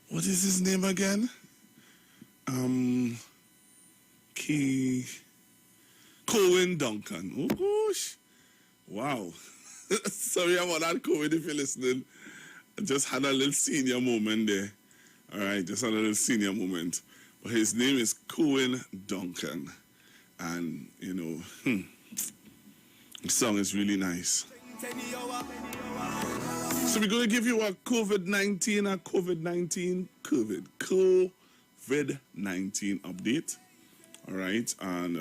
what is his name again? Cohen Duncan. Oh gosh. Wow. Sorry about that, Cohen, if you're listening. I just had a little senior moment there. All right, just had a little senior moment. But his name is Cohen Duncan. And, you know, the song is really nice. So we're going to give you a COVID-19 update. All right, and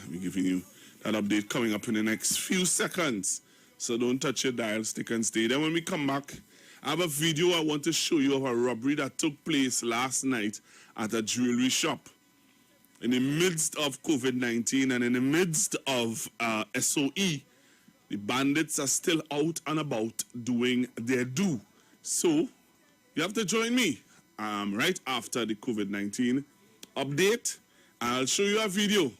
we're giving you that update coming up in the next few seconds. So don't touch your dial, stick and stay. Then when we come back, I have a video I want to show you of a robbery that took place last night at a jewelry shop. In the midst of COVID-19 and in the midst of SOE, the bandits are still out and about doing their due. So you have to join me right after the COVID-19 update. I'll show you a video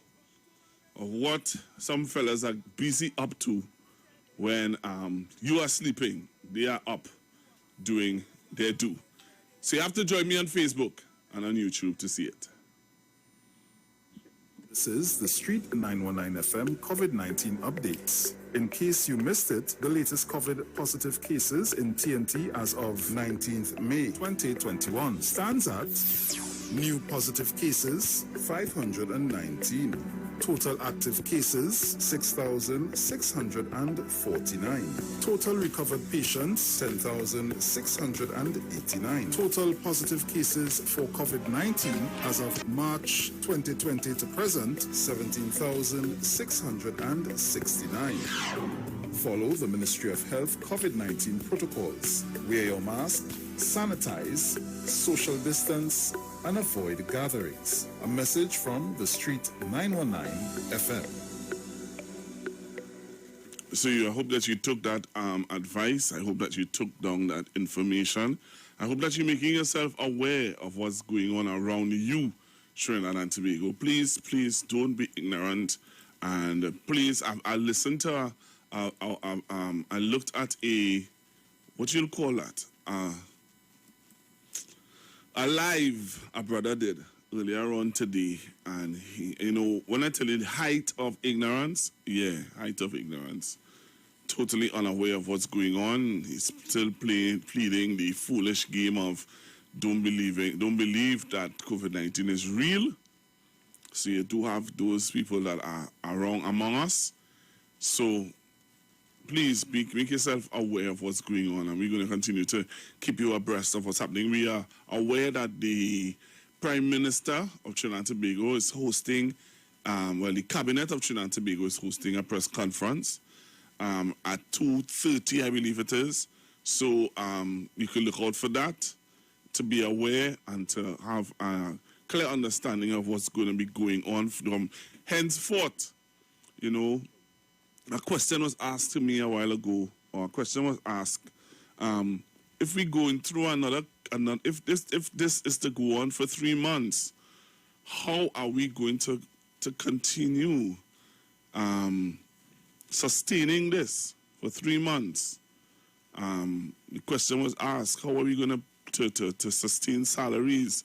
of what some fellas are busy up to when you are sleeping. They are up doing their due. So you have to join me on Facebook and on YouTube to see it. This is the Street 919 FM COVID-19 updates. In case you missed it, the latest COVID positive cases in TNT as of 19th May 2021 stands at new positive cases 519. Total active cases 6,649. Total recovered patients 10,689. Total positive cases for COVID-19 as of March 2020 to present 17,669. Follow the Ministry of Health COVID-19 protocols. Wear your mask, sanitize, social distance, and avoid gatherings. A message from the Street 919 FM. So I hope that you took that advice. I hope that you took down that information. I hope that you're making yourself aware of what's going on around you, Trinidad and Tobago. Please, please don't be ignorant. And please, I listened to, I looked at what you'll call that? A live a brother did earlier on today, and he, you know, when I tell you the height of ignorance, height of ignorance, totally unaware of what's going on. He's still pleading the foolish game of don't believe that COVID-19 is real. So you do have those people that are wrong among us. So please make yourself aware of what's going on, and we're going to continue to keep you abreast of what's happening. We are aware that the Prime Minister of Trinidad and Tobago is hosting, the Cabinet of Trinidad and Tobago is hosting a press conference at 2:30, I believe it is. So you can look out for that, to be aware and to have a clear understanding of what's going to be going on from henceforth. You know, a question was asked to me a while ago, or a question was asked, if we're going through if this is to go on for 3 months, how are we going to continue sustaining this for 3 months? The question was asked, how are we going to sustain salaries?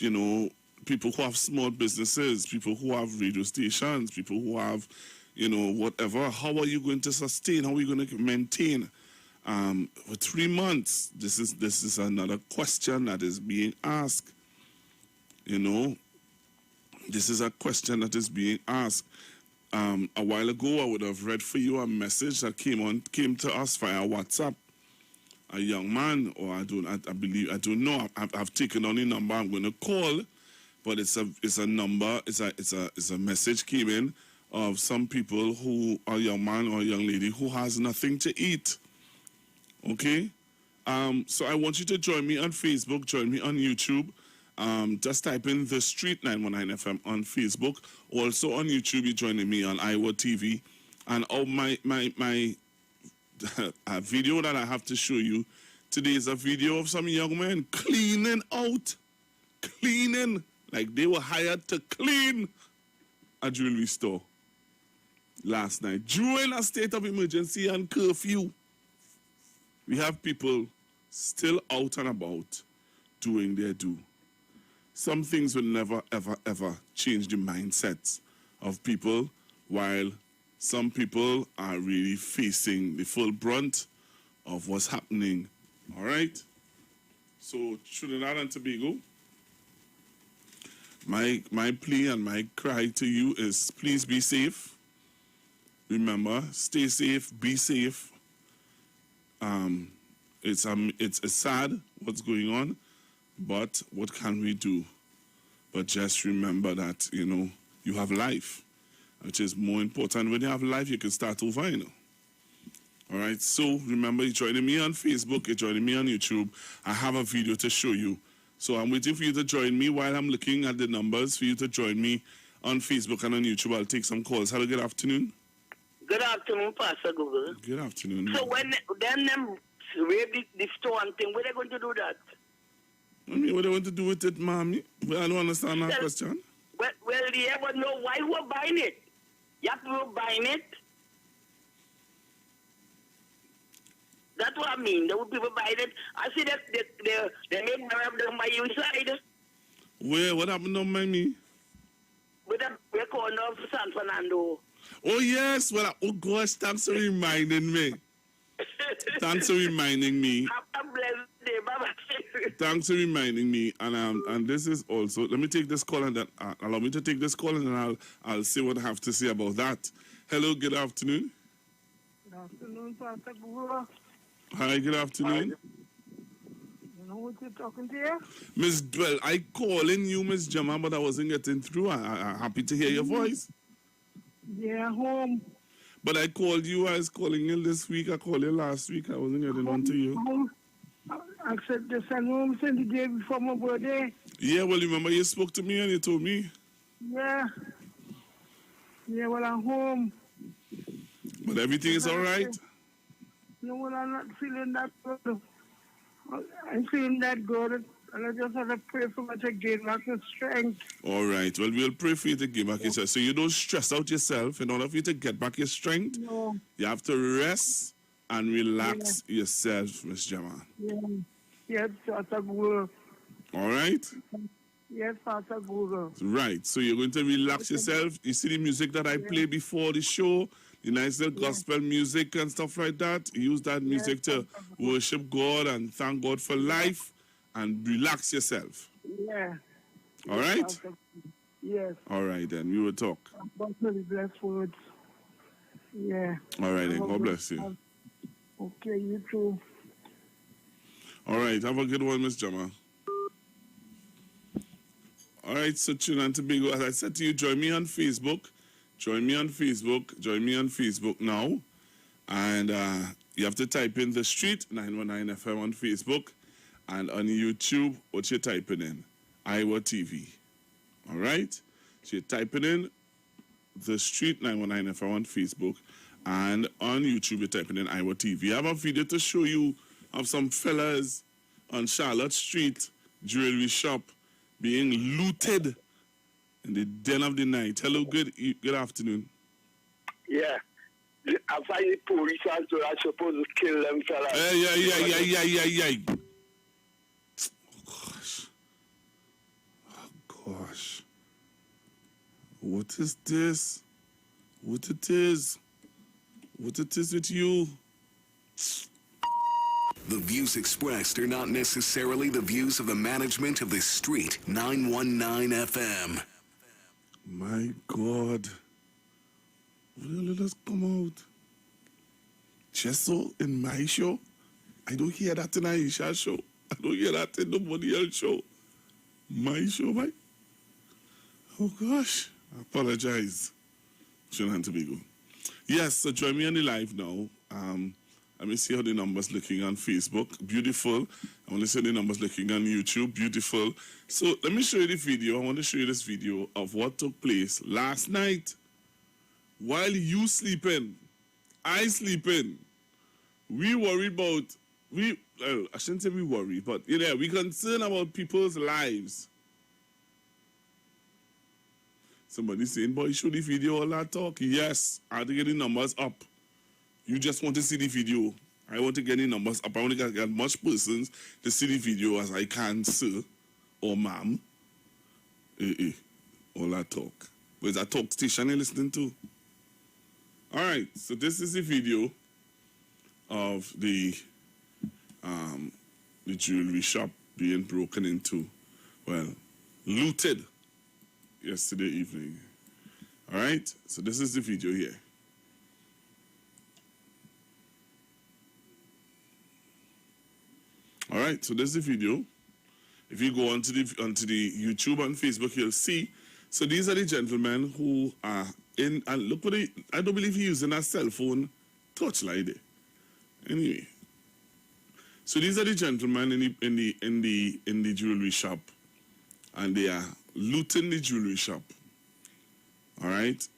You know, people who have small businesses, people who have radio stations, people who have, you know, whatever. How are you going to sustain? How are we going to maintain? For 3 months, this is another question that is being asked. You know, this is a question that is being asked. A while ago, I would have read for you a message that came to us via WhatsApp. A young man, or I don't know. I've taken on the number I'm going to call, but it's a message came in of some people who, a young man or a young lady who has nothing to eat. Okay? So I want you to join me on Facebook, join me on YouTube. Just type in The Street 919 FM on Facebook. Also on YouTube, you're joining me on IWER TV. And my a video that I have to show you today is a video of some young men cleaning, like they were hired to clean a jewelry store last night during a state of emergency and curfew. We have people still out and about doing their due. Some things will never, ever, ever change the mindsets of people, while some people are really facing the full brunt of what's happening. All right? So, Trinidad and Tobago, my plea and my cry to you is please be safe. Remember, stay safe, be safe. It's sad what's going on, but what can we do? But just remember that, you have life, which is more important. When you have life, you can start over, All right, so remember, you're joining me on Facebook, you're joining me on YouTube. I have a video to show you. So I'm waiting for you to join me while I'm looking at the numbers for you to join me on Facebook and on YouTube. I'll take some calls. Hello, good afternoon. Good afternoon, Pastor Google. Good afternoon. So when them raid the stone thing, where they going to do that? I mean, what do they want to do with it, mommy? Well, I don't understand that question. Well, they ever know why we're buying it? You have to be buying it. That's what I mean. There were people buying it. I see that they make money of them by your side. Where? What happened to me? With the corner of San Fernando. Oh, yes. Well, oh, gosh, thanks for reminding me. Thanks for reminding me. Have a blessed day. Bye-bye. Thanks for reminding me. And this is also, let me take this call and then allow me to take this call and then I'll see what I have to say about that. Hello, good afternoon. Good afternoon, Pastor Gura. Hi, good afternoon. You know what you're talking to here? Miss, well, I calling you, Miss Jama, but I wasn't getting through. I'm happy to hear your voice. Yeah, home. But I called you. I was calling you this week. I called you last week. I wasn't getting on to you. Home. I said the send home since the day before my birthday. Yeah, well, remember you spoke to me and you told me. Yeah. Yeah, well, I'm home. But everything is all right? No, well, I'm not feeling that good. I'm feeling that good. And I just have to pray for me to gain back the strength. All right. Well, we'll pray for you to get back your strength. So you don't stress out yourself. In order for you to get back your strength, No. you have to rest and relax yourself, Miss Gemma. Yeah. Yes, Pastor Guru. All right? Yes, Pastor Guru. Right. So you're going to relax yourself. You see the music that I play before the show, the nice little gospel music and stuff like that. Use that music to worship God and thank God for life and relax yourself. Yeah. All right? Yes. All right, then. We will talk. God bless words. Yeah. All right, then. God bless you. Okay, you too. All right. Have a good one, Miss Jama. All right, so Trinidad and Tobago, as I said to you, join me on Facebook. Join me on Facebook. Join me on Facebook now. And you have to type in The Street 919 FM on Facebook. And on YouTube, what you're typing in? IWER TV. All right? So you're typing in The Street 919 FM on Facebook. And on YouTube, you're typing in IWER TV. I have a video to show you of some fellas on Charlotte Street jewelry shop being looted in the den of the night. Hello, good afternoon. Yeah. I find the police are supposed to kill them fellas. Yeah. Oh, gosh. What is this? What it is with you? The views expressed are not necessarily the views of the management of the Street 919 FM. My God. Let us come out. Just so in my show, I don't hear that in Aisha's show. I don't hear that in nobody else's show. My show, my. Oh gosh. I apologize. Trinidad and Tobago. Yes, so join me on the live now. Let me see how the numbers looking on Facebook. Beautiful. I want to see the numbers looking on YouTube. Beautiful. So let me show you the video. I want to show you this video of what took place last night while you sleeping. I sleeping. We worry about, I shouldn't say we worry, but we concerned about people's lives. Somebody saying, boy, show the video, all that talk. Yes, I had to get the numbers up. You just want to see the video. I want to get any numbers up. I want to get as much persons to see the video as I can, sir or ma'am. All that talk. But it's a talk station you're listening to. All right, so this is the video of the jewelry shop being broken into, well, looted yesterday evening. All right, so this is the video here. All right, so this is the video. If you go onto the YouTube and Facebook, you'll see. So these are the gentlemen who are in, and look what I don't believe he's using a cell phone touchlight there. Anyway, so these are the gentlemen in the jewelry shop, and they are looting the jewelry shop. All right.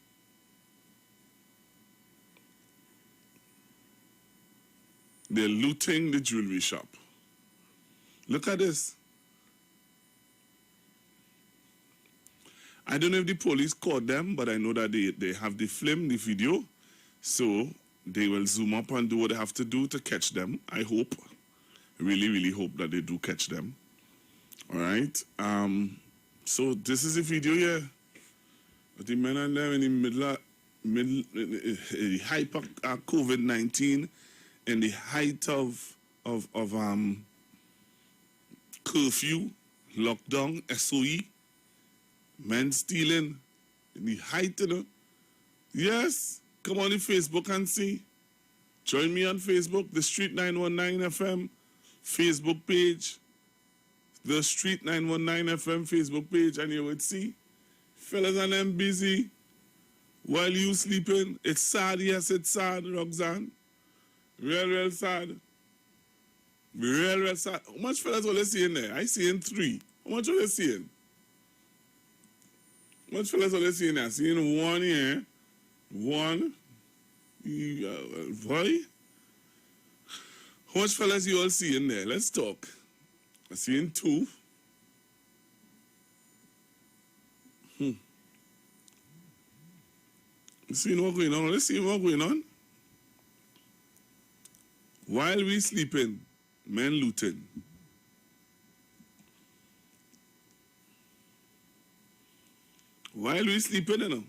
They're looting the jewelry shop. Look at this. I don't know if the police caught them, but I know that they have the film, the video, so they will zoom up and do what they have to do to catch them. I hope, really, really hope that they do catch them. All right. So this is the video here. The men are there in the middle of hyper COVID-19, in the height of curfew, lockdown, SOE. Men stealing in the height, you know. Yes, come on the Facebook and see. Join me on Facebook, the Street 919 FM Facebook page. The Street 919 FM Facebook page, and you would see fellas and them busy while you sleeping. It's sad, yes, it's sad, Roxanne. Real sad. Real sad. How much fellas will I see in there? I see in 3. How much will I see in? How much fellas are they seeing now? Seeing 1 here. 1. Boy. How much fellas you all seeing there? Let's talk. I'm seeing 2. Let's see what's going on. Let's see what's going on. While we sleeping, men looting. While we sleeping, you know,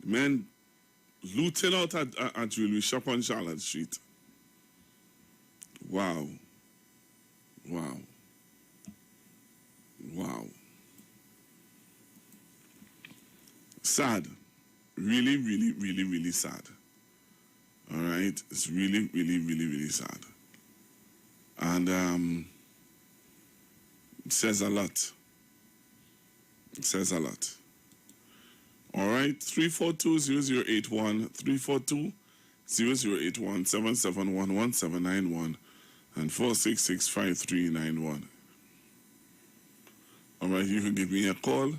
men looting out at jewelry shop on Charlotte Street. Wow. Wow. Wow. Sad. Really, really, really, really sad. All right? It's really, really, really, really sad. And it says a lot. It says a lot. All right, 342-0081, 342-0081, 771-1791, and 466-5391. All right, you can give me a call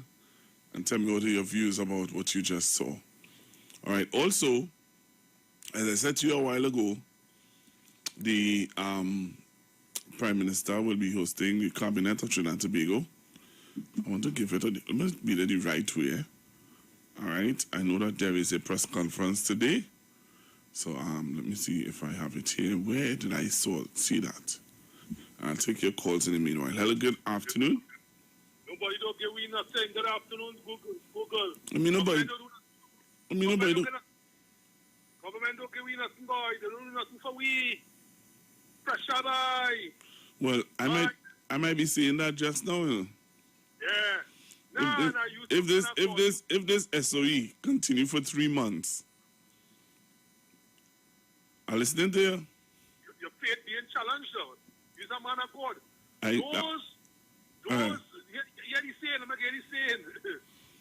and tell me what are your views about what you just saw. All right, also, as I said to you a while ago, the Prime Minister will be hosting the Cabinet of Trinidad and Tobago. I want to give it it must be the right way. All right. I know that there is a press conference today. So let me see if I have it here. Where did I see that? I'll take your calls in the meanwhile. Hello, good afternoon. Nobody don't get we nothing. Good afternoon, Google. Nobody. Nobody don't. Government don't get we nothing, boy. They don't do nothing for we. Pressure, boy. Well, I might be saying that just now, you know. Yeah. If this SOE continue for 3 months, I listening to you. Your faith being challenged, though. You're a man of God. He's saying,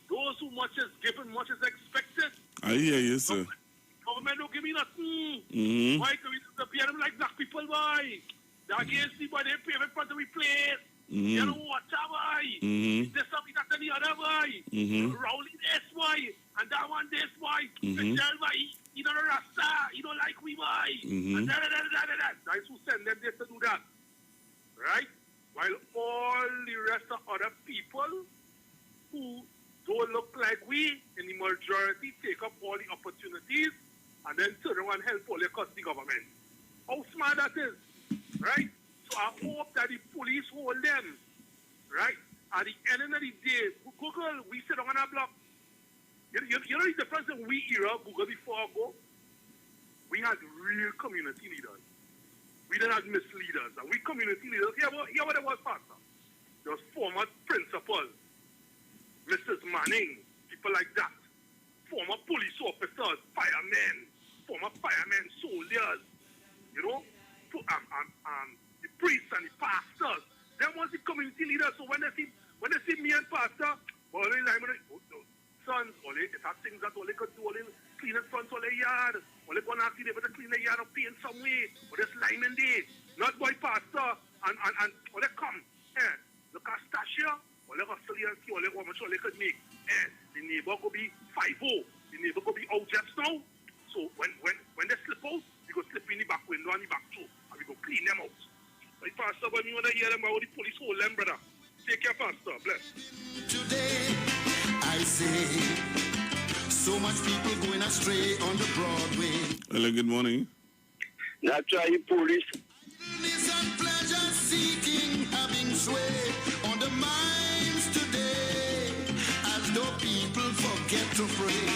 those who much is given, much is expected. I hear you, sir. Government don't give me nothing. Mm-hmm. Why can we disappear them like black people, why? They're against the body, pay in front of the place. Mm-hmm. You know what, why? Mm-hmm. There's something that the other why. Mm-hmm. Rowling this why. And that one this why. Mm-hmm. And tell why. You don't rasta. You don't like we why. Mm-hmm. And that. That's who send them there to do that. Right? While all the rest of other people who don't look like we, in the majority, take up all the opportunities and then turn around and help all the cost the government. How smart that is, right? So I hope that the police hold them, right? At the end of the day, Google, we sit on a block. You know the difference in we era, Google before I go? We had real community leaders. We didn't have misleaders. And we community leaders, here what it was, Pastor. There was former principals, Mrs. Manning, people like that. Former police officers, firemen, former firemen, soldiers, you know, the priests and the pastors. Them was the community leaders. So when they see me and Pastor, well, they like, sons, only it had things that only could do, only clean in front of the yard, only go and see they better clean the yard or paint some way, or just lime in there. Not boy Pastor and or they come, look at Stasha, or they hustle and see, or they how much they could make. The neighbor could be 5-0, the neighbor could be out just now. So when they slip out, we go slip in the back window and the back door, and we go clean them out. Like Pastor, when you want to hear them about the police hold them, brother. Take care, Pastor. Bless. Today, I say, so much people going astray on the Broadway. Hello, good morning. That's why the police. And pleasure seeking, having sway on the minds today, as though people forget to pray.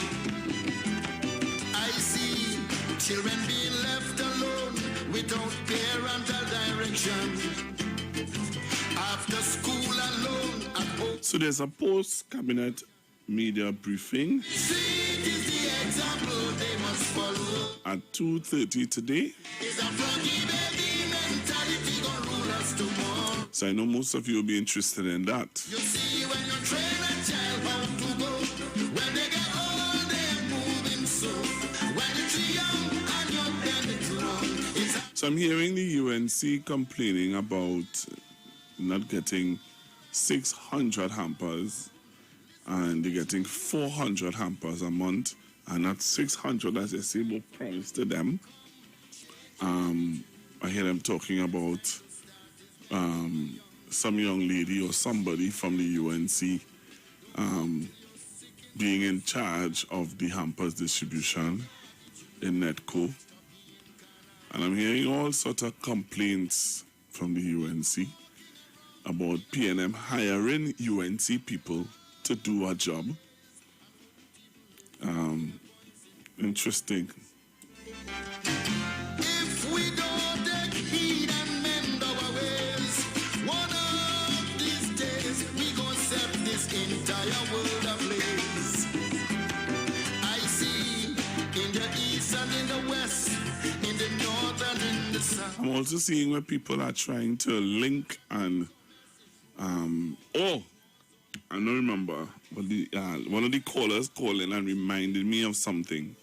I see children being left alone without parental direction. After school alone at home. So there's a post-cabinet media briefing at 2:30 today. So I know most of you will be interested in that. You see, when you train a child how to go, when they get old, they're moving so. When you're too young and you're bending too long. So I'm hearing the UNC complaining about not getting 600 hampers, and they're getting 400 hampers a month, and that's 600 as they say were promised to them. I hear them talking about some young lady or somebody from the UNC being in charge of the hampers distribution in Netco. And I'm hearing all sorts of complaints from the UNC about PNM hiring UNC people to do a job. Interesting. If we don't take heed and mend our ways, one of these days we gon' set this entire world ablaze. I see in the east and in the west, in the north and in the south. I'm also seeing where people are trying to link and I don't remember, but one of the callers called in and reminded me of something.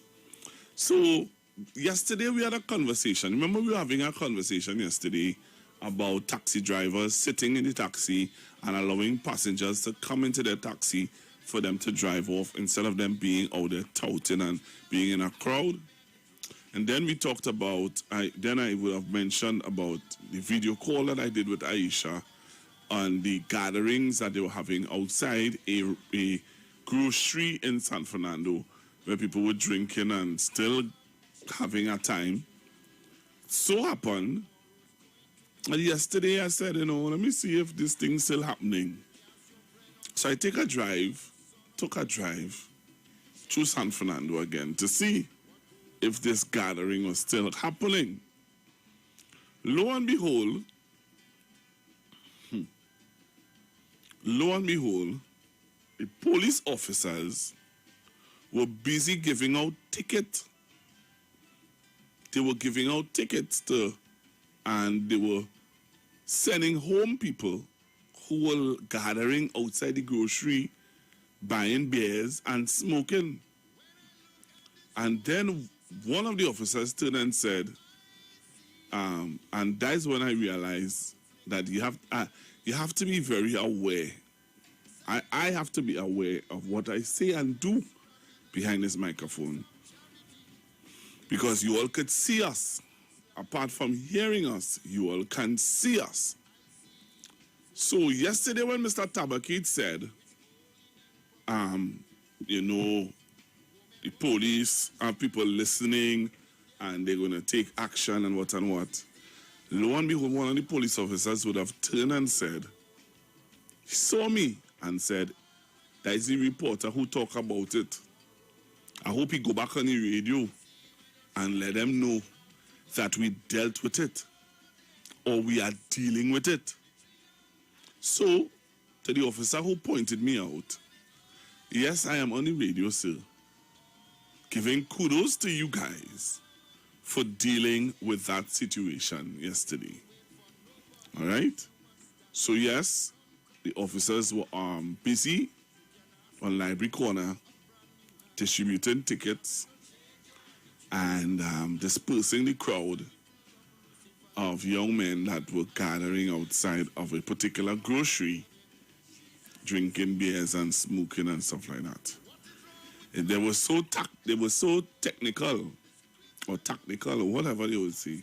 So yesterday we had a conversation. Remember we were having a conversation yesterday about taxi drivers sitting in the taxi and allowing passengers to come into their taxi for them to drive off instead of them being out there touting and being in a crowd. And then we talked about, I would have mentioned about the video call that I did with Aisha on the gatherings that they were having outside a grocery in San Fernando where people were drinking and still having a time. So happened, and yesterday I said, let me see if this thing's still happening. So I took a drive through San Fernando again to see if this gathering was still happening. Lo and behold, the police officers were busy giving out tickets. They were giving out tickets and they were sending home people who were gathering outside the grocery, buying beers and smoking. And then one of the officers turned and said, and that's when I realized that you have to be very aware. I have to be aware of what I say and do behind this microphone. Because you all could see us. Apart from hearing us, you all can see us. So yesterday when Mr. Tabakit said, the police have people listening and they're going to take action and what and what. Lo and behold, one of the police officers would have turned and said, he saw me and said, that is the reporter who talk about it. I hope he go back on the radio and let them know that we dealt with it or we are dealing with it. So, to the officer who pointed me out, yes, I am on the radio, sir, giving kudos to you guys for dealing with that situation yesterday. All right? So, yes, the officers were busy on Library Corner distributing tickets and dispersing the crowd of young men that were gathering outside of a particular grocery, drinking beers and smoking and stuff like that. And they were so technical or tactical or whatever they would say,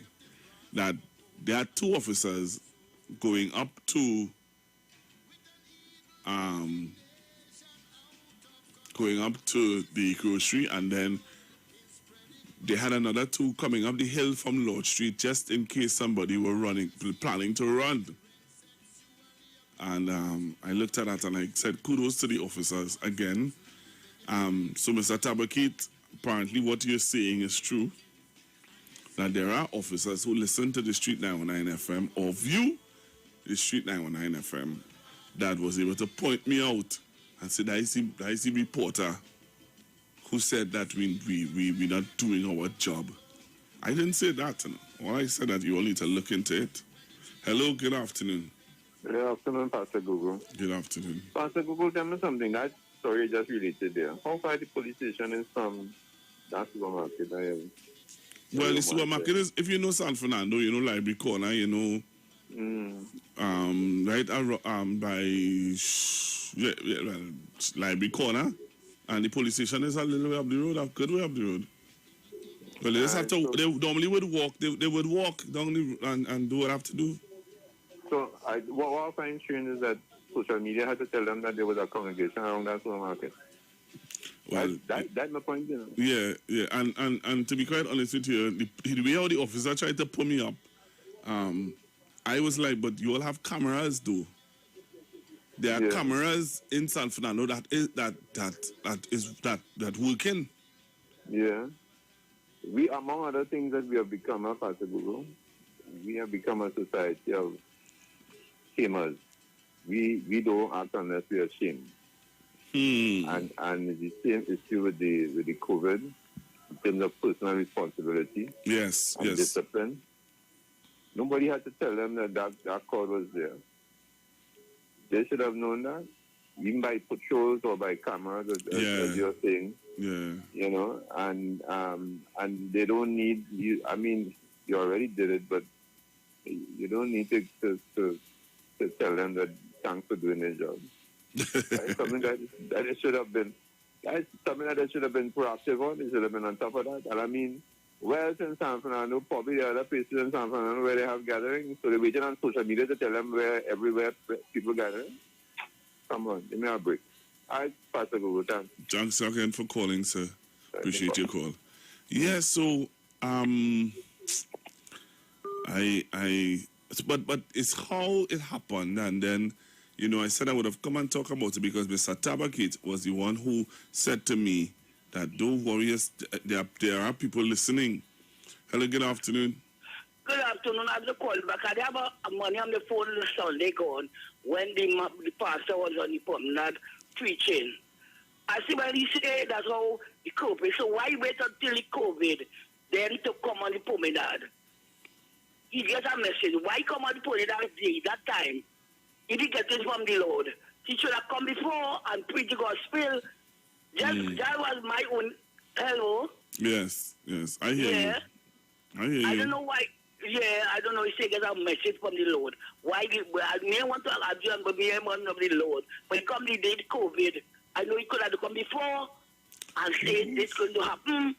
that there are two officers going up to the grocery, and then they had another two coming up the hill from Lord Street just in case somebody were planning to run. And I looked at that and I said, kudos to the officers again. So Mr. Tabakit, apparently what you're saying is true, that there are officers who listen to the Street 919 FM or view the Street 919 FM that was able to point me out and say, that is the reporter who said that we're not doing our job. I didn't say that. All I said that you all need to look into it. Hello, good afternoon. Good afternoon, Pastor Google. Good afternoon. Pastor Google, tell me something. That story just related there. How far the police station is from that supermarket? Well, the supermarket is, if you know San Fernando, you know Library Corner, you know, right by Library Corner, and the police station is a little way up the road, a good way up the road. Well, they just have to, they normally would walk, they would walk down the and do what they have to do. So, what I find strange is that social media had to tell them that there was a congregation around that supermarket. Well, that's my point, you know. Yeah, and to be quite honest with you, the way how the officer tried to pull me up, I was like, but you all have cameras, though. There are cameras in San Fernando that working. Yeah. We, among other things that we have become, Pastor Google, we have become a society of shamers. We don't act unless we are ashamed. And the same issue with the COVID in terms of personal responsibility. Yes. Discipline. Nobody had to tell them that code was there. They should have known that, even by patrols or by cameras, as you're saying. Yeah. You know, and they don't need you. I mean, you already did it, but you don't need to tell them that thanks for doing their job. That's something that it should have been. That's something that they should have been proactive on. They should have been on top of that. And I mean, where else in San Fernando? Probably the other places in San Fernando where they have gatherings. So they're waiting on social media to tell them everywhere people gathering. Come on, give me a break. I pass the Google. Thanks again for calling, sir. Appreciate your call. Yeah, so but it's how it happened, and then you know I said I would have come and talk about it because Mr. Tabakit was the one who said to me that don't worry, there are people listening. Hello, good afternoon. Good afternoon. I have to call back. I have a money on the phone Sunday gone when the pastor was on the promenade preaching. I see when he said that's how the COVID. So why wait until the COVID then to come on the promenade? He gets a message. Why come on the promenade that time? He didn't get it from the Lord. He should have come before and preach the gospel. That was my own. Hello? Yes. I hear you. I don't know why. Yeah, I don't know. He said get a message from the Lord. Why? I may want to argue, but me one of the Lord. When it come the day COVID, I know he could have come before and say this going to happen.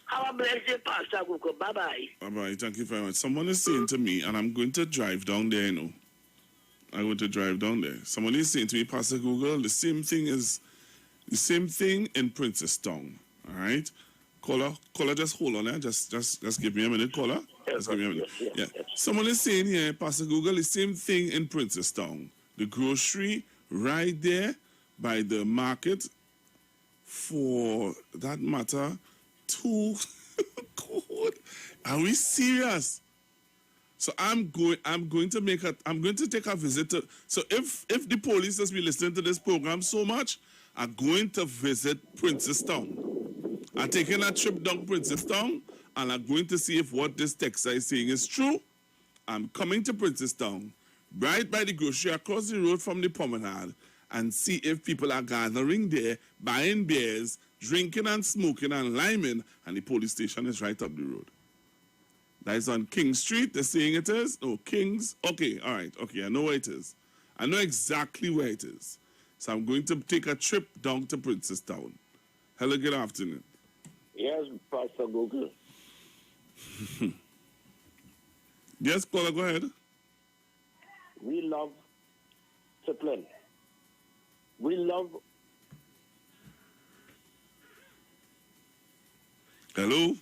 Have a blessed day, Pastor Google. Bye-bye. Bye-bye. Thank you very much. Someone is saying to me, and I'm going to drive down there, you know. I'm going to drive down there. Someone is saying to me, Pastor Google, the same thing in Princess Town, all right? Caller, just hold on there. Just give me a minute, caller. Just give me a minute. Yeah. Someone is saying here, Pastor Google, the same thing in Princestown. The grocery right there by the market, for that matter, too cold. Are we serious? So I'm going to take a visit to, so if the police has been listening to this program so much, I'm going to visit Princestown. I'm taking a trip down Princestown, and I'm going to see if what this text is saying is true. I'm coming to Princestown, right by the grocery across the road from the promenade, and see if people are gathering there, buying beers, drinking and smoking and liming, and the police station is right up the road. That is on King Street, they're saying it is? No, King's. Okay, all right. Okay, I know where it is. I know exactly where it is. So I'm going to take a trip down to Princestown. Hello, good afternoon. Yes, Pastor Google. Yes, caller, go ahead. We love discipline. We love... Hello?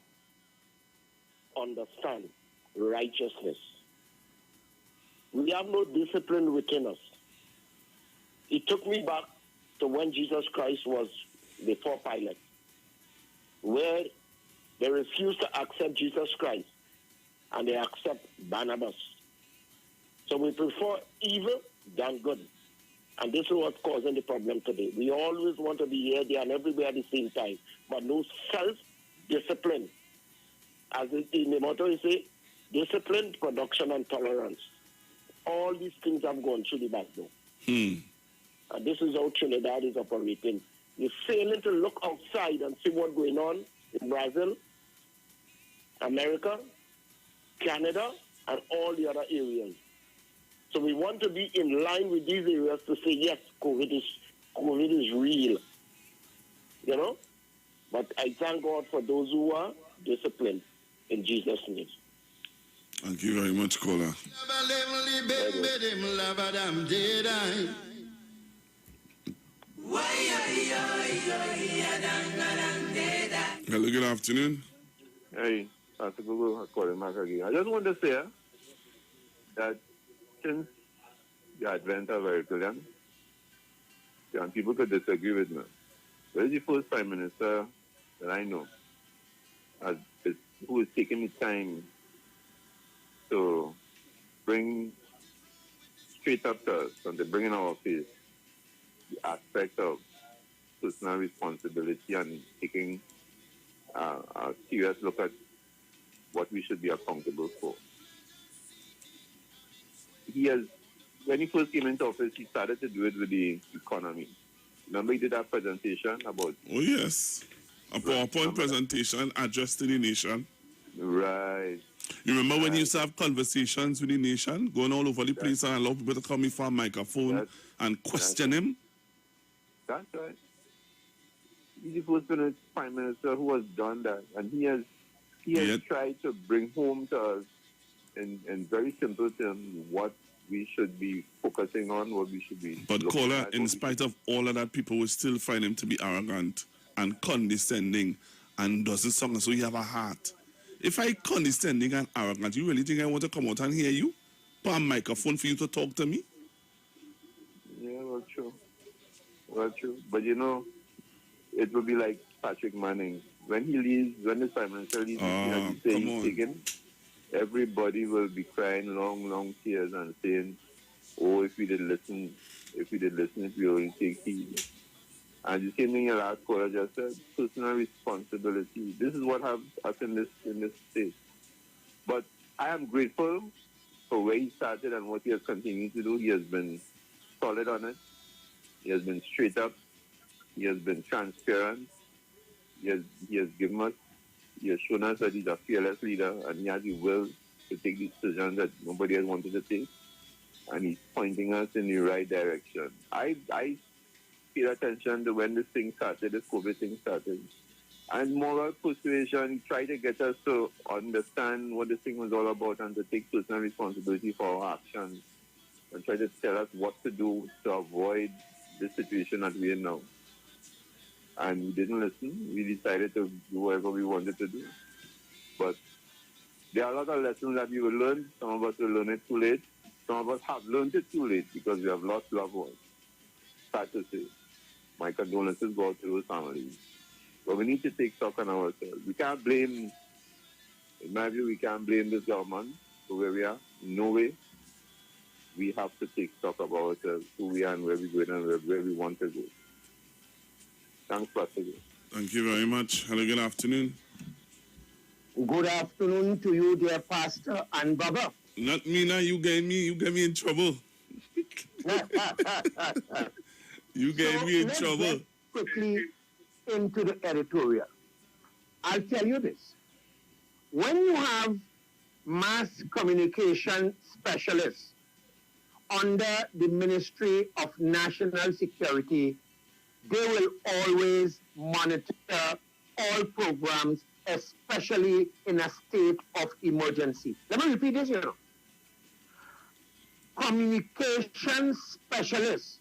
Understand righteousness. We have no discipline within us. It took me back to when Jesus Christ was before Pilate, where they refused to accept Jesus Christ and they accept Barnabas. So we prefer evil than good. And this is what's causing the problem today. We always want to be here, there, and everywhere at the same time, but no self-discipline. As in the motto, you say, discipline, production, and tolerance. All these things have gone through the backbone. And this is how Trinidad is operating. You're failing to look outside and see what's going on in Brazil, America, Canada, and all the other areas. So we want to be in line with these areas to say, yes, COVID is real. You know? But I thank God for those who are disciplined. In Jesus' name. Thank you very much, caller. Hello, good afternoon. Hey, Pastor Google, I call him back again. I just want to say that since the advent of Herculean, and people could disagree with me, but he's the first Prime Minister that I know who is taking the time to bring straight up to us and to bring in our face the aspect of personal responsibility and taking a serious look at what we should be accountable for. When he first came into office, he started to do it with the economy. Remember he did that presentation about... Oh, yes. A PowerPoint presentation addressed to the nation. Right. You remember when you used to have conversations with the nation, going all over the place and allow people to come in for a microphone and question him? That's right. He's the first Prime Minister who has done that. And he has tried to bring home to us in very simple terms what we should be focusing on, what we should be... But caller, in spite of all of that, people will still find him to be arrogant and condescending and doesn't sound as though you have a heart. If I condescending and arrogant, you really think I want to come out and hear you? Put a microphone for you to talk to me? Yeah, well, true. Well, true. But you know, it will be like Patrick Manning. When he leaves, when the Prime Minister leaves, he's taken, everybody will be crying long, long tears and saying, oh, if we did listen, if we only take heed. And the same thing your last caller just said, personal responsibility. This is what has us in this state. But I am grateful for where he started and what he has continued to do. He has been solid on it. He has been straight up. He has been transparent. He has given us, he has shown us that he's a fearless leader and he has the will to take decisions that nobody has wanted to take. And he's pointing us in the right direction. I paid attention to when this thing started, this COVID thing started. And moral persuasion, he tried to get us to understand what this thing was all about and to take personal responsibility for our actions and try to tell us what to do to avoid the situation that we're in now. and we didn't listen. We decided to do whatever we wanted to do. But there are a lot of lessons that we will learn. Some of us will learn it too late. Some of us have learned it too late because we have lost loved ones. Sad to say. My condolences go out to those families. But we need to take stock on ourselves. We can't blame, in my view, we can't blame this government for where we are. No way. We have to take stock of ourselves, who we are and where we're going and where we want to go. Thanks, Pastor. Thank you very much. Hello, good afternoon. Good afternoon to you, dear Pastor and Baba. Not me now. You get me in trouble. You get me in trouble. Get quickly into the editorial. I'll tell you this. When you have mass communication specialists under the Ministry of National Security, they will always monitor all programs, especially in a state of emergency. Let me repeat this, Communication specialists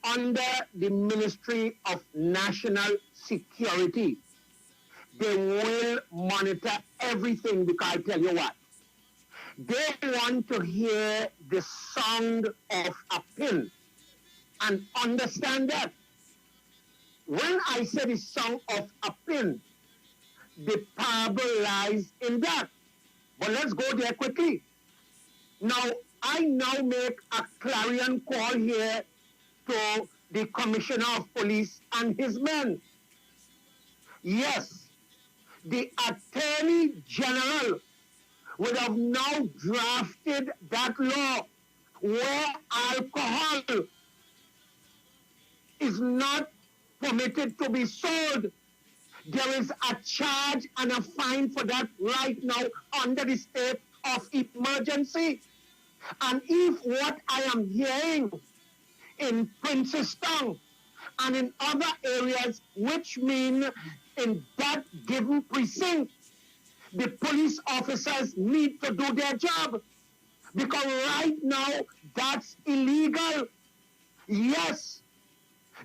under the Ministry of National Security, they will monitor everything, because I tell you what, they want to hear the sound of a pin and understand that. When I say the sound of a pin, the parable lies in that. But let's go there quickly. Now, I now make a clarion call here to the Commissioner of Police and his men. Yes, the Attorney General would have now drafted that law where alcohol is not permitted to be sold. There is a charge and a fine for that right now under the state of emergency. And if what I am hearing in Princeton and in other areas, which mean in that given precinct, the police officers need to do their job, because right now that's illegal. Yes,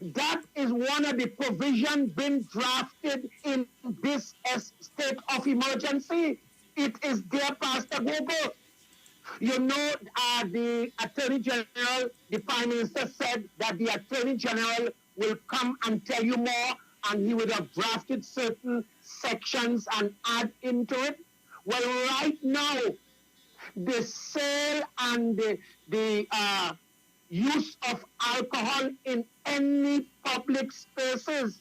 that is one of the provisions being drafted in this state of emergency. It is there, Pastor Gogo. You know, the Attorney General, the Prime Minister said that the Attorney General will come and tell you more, and he would have drafted certain sections and add into it. Well, right now, the sale and the use of alcohol in any public spaces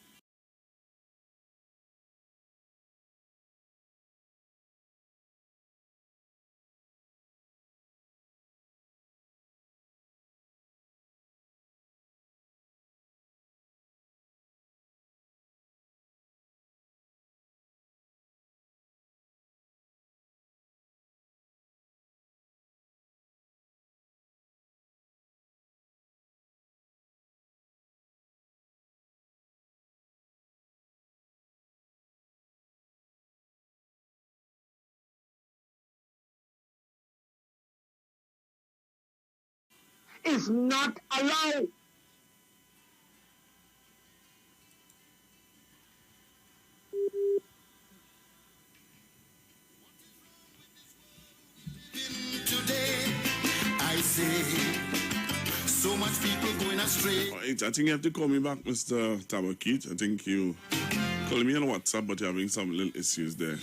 is not allowed. Today, I say, so much people going astray. All right, I think you have to call me back, Mr. Tabakit. I think you calling me on WhatsApp, but you're having some little issues there.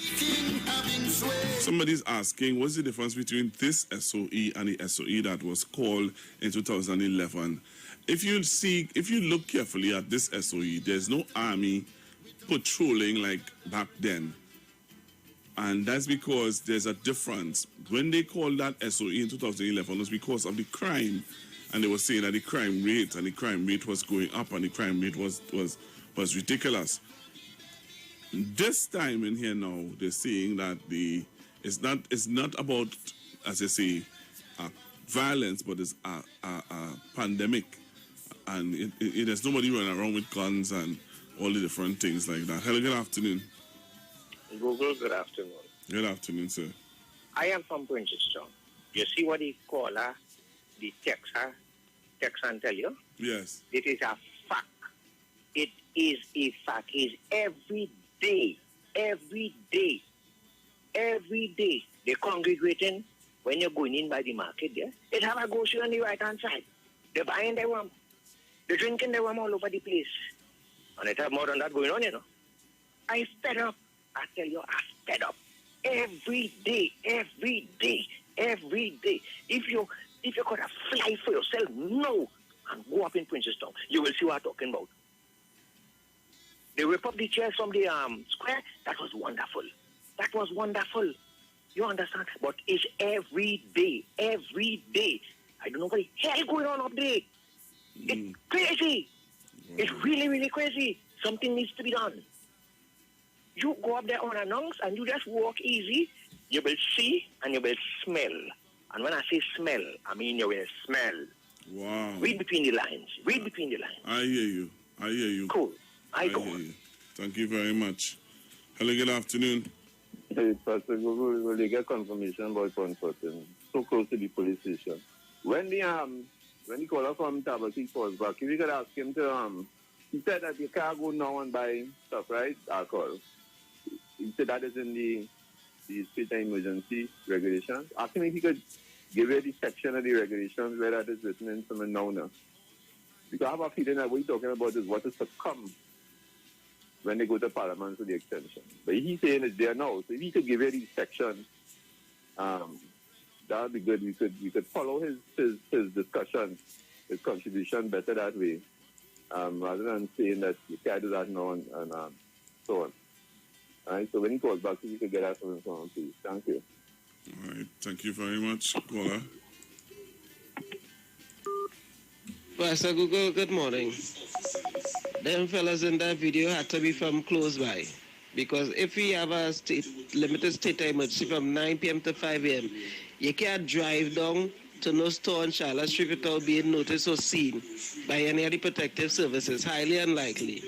Somebody's asking, what's the difference between this SOE and the SOE that was called in 2011? If you look carefully at this SOE, there's no army patrolling like back then. And that's because there's a difference. When they called that SOE in 2011, it was because of the crime. And they were saying that the crime rate was going up, and the crime rate was ridiculous. This time in here now, they're saying that it's not about, as I say, violence, but it's a pandemic, and there's nobody running around with guns and all the different things like that. Hello, good afternoon. Google, good afternoon. Good afternoon, sir. I am from Princeton. You see what they call the text and tell you? Yes. It is a fact. It is a fact. It's every day, they're congregating when you're going in by the market there. It have a grocery on the right-hand side. They're buying their rum. They're drinking their rum all over the place. And it have more than that going on, you know. I fed up. I tell you, I fed up. Every day. If you could have fly for yourself now and go up in Princestown, you will see what I'm talking about. They rip up the chairs from the square. That was wonderful. You understand? But it's every day. I don't know what the hell going on up there. It's crazy. It's really, really crazy. Something needs to be done. You go up there unannounced and you just walk easy. You will see and you will smell. And when I say smell, I mean you will smell. Wow. Read between the lines. I hear you. Cool. I hear you. Thank you very much. Hello, good afternoon. Hey, Pastor Google, will you get confirmation about one person so close to the police station? When the caller from Tabaki calls back, if you could ask him to he said that you can't go now and buy stuff, right? Alcohol. He said that is in the state of emergency regulations. Ask him if he could give you the section of the regulations where that is written in some now. Because I have a feeling that what you're talking about is what is to come when they go to Parliament for the extension. But he's saying it's there now. So if he could give you the section, that would be good. We could follow his discussion, his contribution better that way. Rather than saying that you can't do that now and so on. All right, so when he calls back, you can get that from him, please. Thank you. All right, thank you very much, caller. Pastor Google, good morning. Them fellas in that video had to be from close by. Because if we have a limited state emergency from 9 p.m. to 5 a.m., you can't drive down to no store on Charlotte Street without being noticed or seen by any of the protective services. Highly unlikely.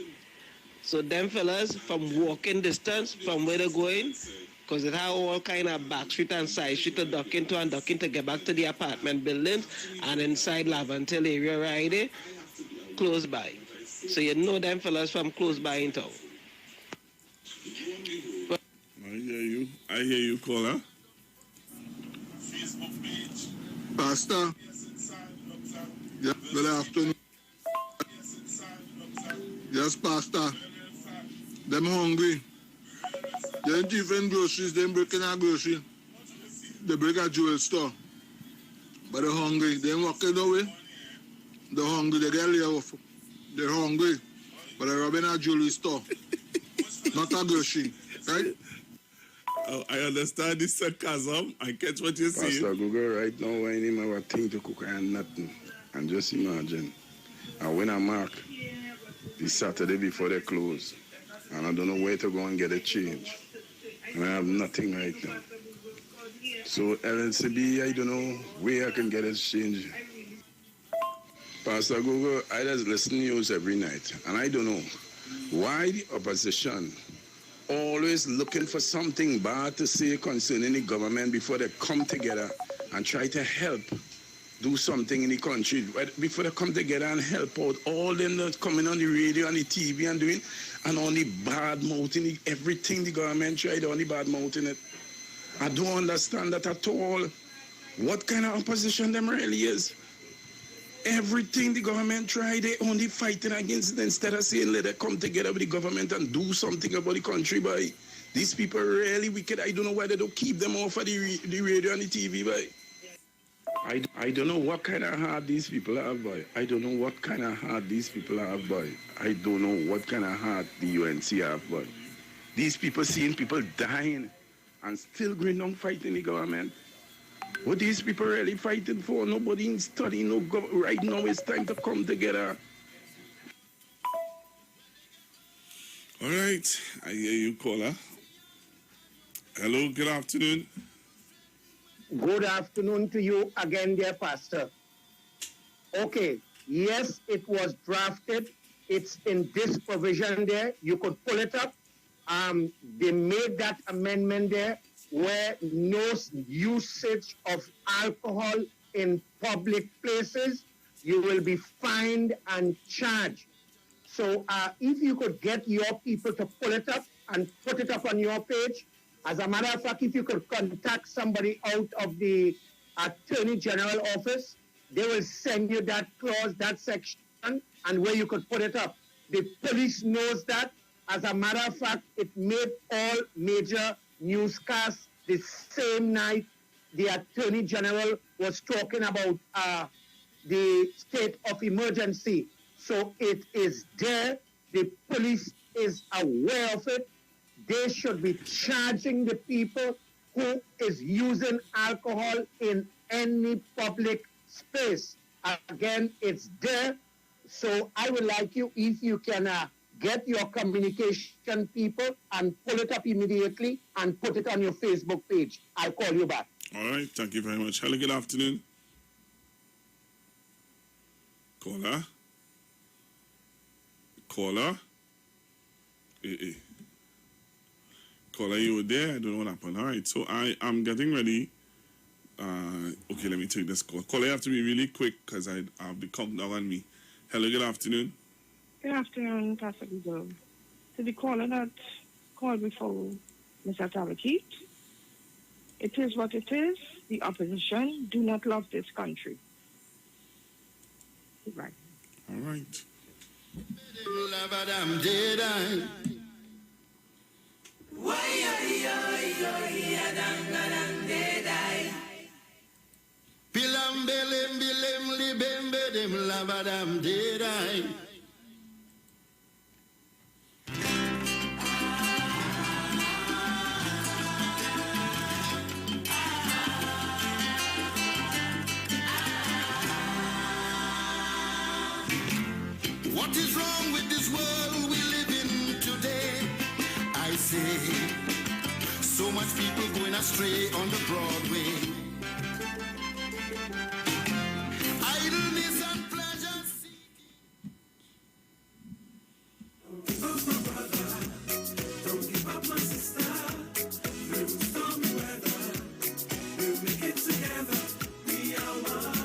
So them fellas from walking distance from where they're going, because it have all kind of back street and side street to duck into to get back to the apartment buildings and inside Lavantil area right there, close by. So you know them fellas from close by in town. I hear you, caller. Pastor. Yeah, good afternoon. Yes, Pastor. Them hungry. They ain't even groceries, they ain't breaking a grocery. They break a jewel store. But they're hungry. They ain't walking away. They're hungry, they get laid off. They're hungry. But they're robbing a jewelry store. Not a grocery. Right? Oh, I understand this sarcasm. I catch what you're saying. Pastor Google, right now, when him have a thing to cook and nothing. And just imagine. And when I mark the Saturday before they close, and I don't know where to go and get a change. And I have nothing right now. So LNCB, I don't know where I can get a change. Pastor Google, I just listen to news every night. And I don't know why the opposition always looking for something bad to say concerning the government before they come together and try to help do something in the country. Before they come together and help out all them that's coming on the radio and the TV and doing, and only bad mouthing everything the government tried, only bad mouthing it. I don't understand that at all. What kind of opposition them really is? Everything the government tried, they only fighting against it instead of saying let them come together with the government and do something about the country, boy. These people are really wicked. I don't know why they don't keep them off of the radio and the TV, boy. I don't know what kind of heart these people have, boy. I don't know what kind of heart these people have, boy. I don't know what kind of heart the UNC have, boy. These people seeing people dying and still going on fighting the government. What these people really fighting for? Nobody studying. Right now it's time to come together. All right, I hear you, caller. Hello, good afternoon. Good afternoon to you again, dear Pastor. Okay, yes, it was drafted. It's in this provision there. You could pull it up. They made that amendment there where no usage of alcohol in public places, you will be fined and charged. So if you could get your people to pull it up and put it up on your page. As a matter of fact, if you could contact somebody out of the Attorney General office, they will send you that clause, that section, and where you could put it up. The police knows that. As a matter of fact, it made all major newscasts the same night the Attorney General was talking about the state of emergency. So it is there. The police is aware of it. They should be charging the people who is using alcohol in any public space. Again, it's there. So I would like you, if you can get your communication people and pull it up immediately and put it on your Facebook page. I'll call you back. All right. Thank you very much. Hello, good afternoon. Caller? Caller? Caller, you were there? I don't know what happened. All right. So I'm getting ready. Okay, let me take this call. Caller, you have to be really quick because I have the countdown on me. Hello, good afternoon. Good afternoon, Pastor Google. To the caller that called before Mr. Tabakit, it is what it is. The opposition do not love this country. Right. All right. Pilam belem bilem libem bedem lavadam dedai. What is wrong with this world we live in today? I say, so much people going astray on the Broadway. Idleness and pleasure. Don't give up, my brother. Don't give up, my sister. Through stormy weather, we'll make it together. We are one.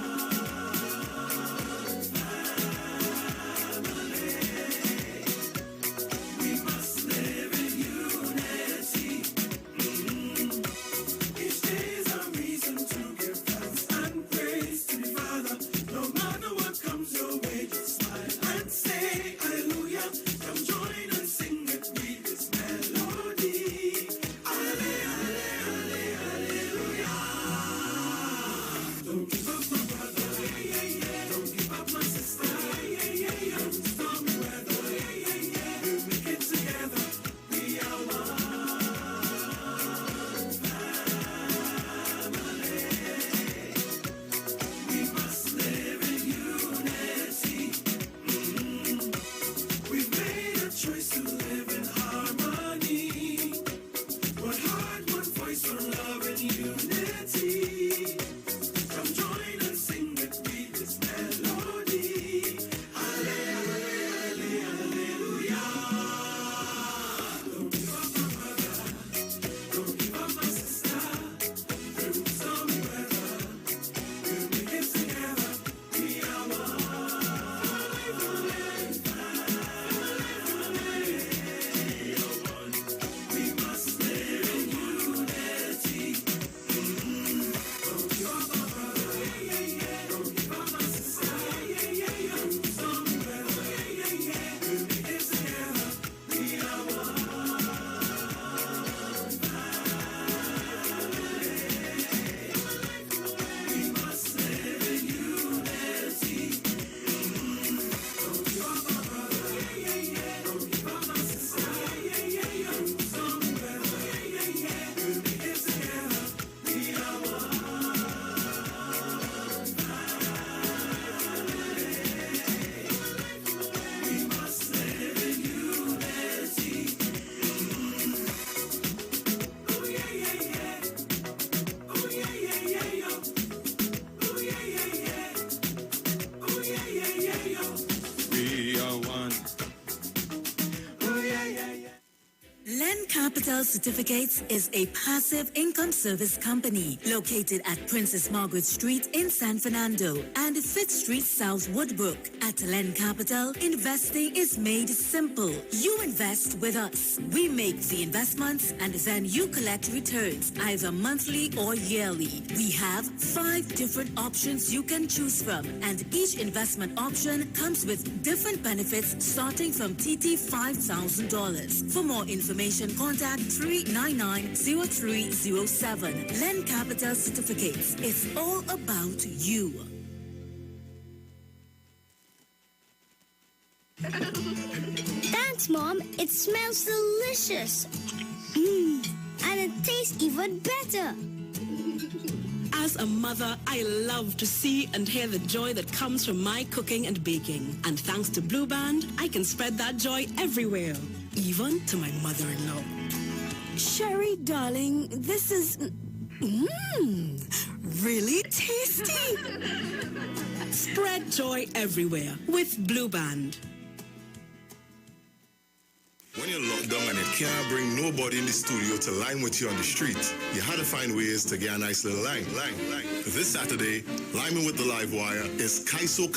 Unity. Come join Capital Certificates is a passive income service company located at Princess Margaret Street in San Fernando and 5th Street South Woodbrook. At Len Capital, investing is made simple. You invest with us. We make the investments and then you collect returns either monthly or yearly. We have 5 different options you can choose from, and each investment option comes with different benefits starting from TT $5,000. For more information, contact 399-0307. Len Capital Certificates. It's all about you. Thanks, Mom. It smells delicious. And it tastes even better. As a mother, I love to see and hear the joy that comes from my cooking and baking. And thanks to Blue Band, I can spread that joy everywhere, even to my mother-in-law. Sherry, darling, this is... really tasty. Spread joy everywhere with Blue Band. When you're locked down and you can't bring nobody in the studio to line with you on the street, you had to find ways to get a nice little line. This Saturday, Liming with the Live Wire is Kaiso,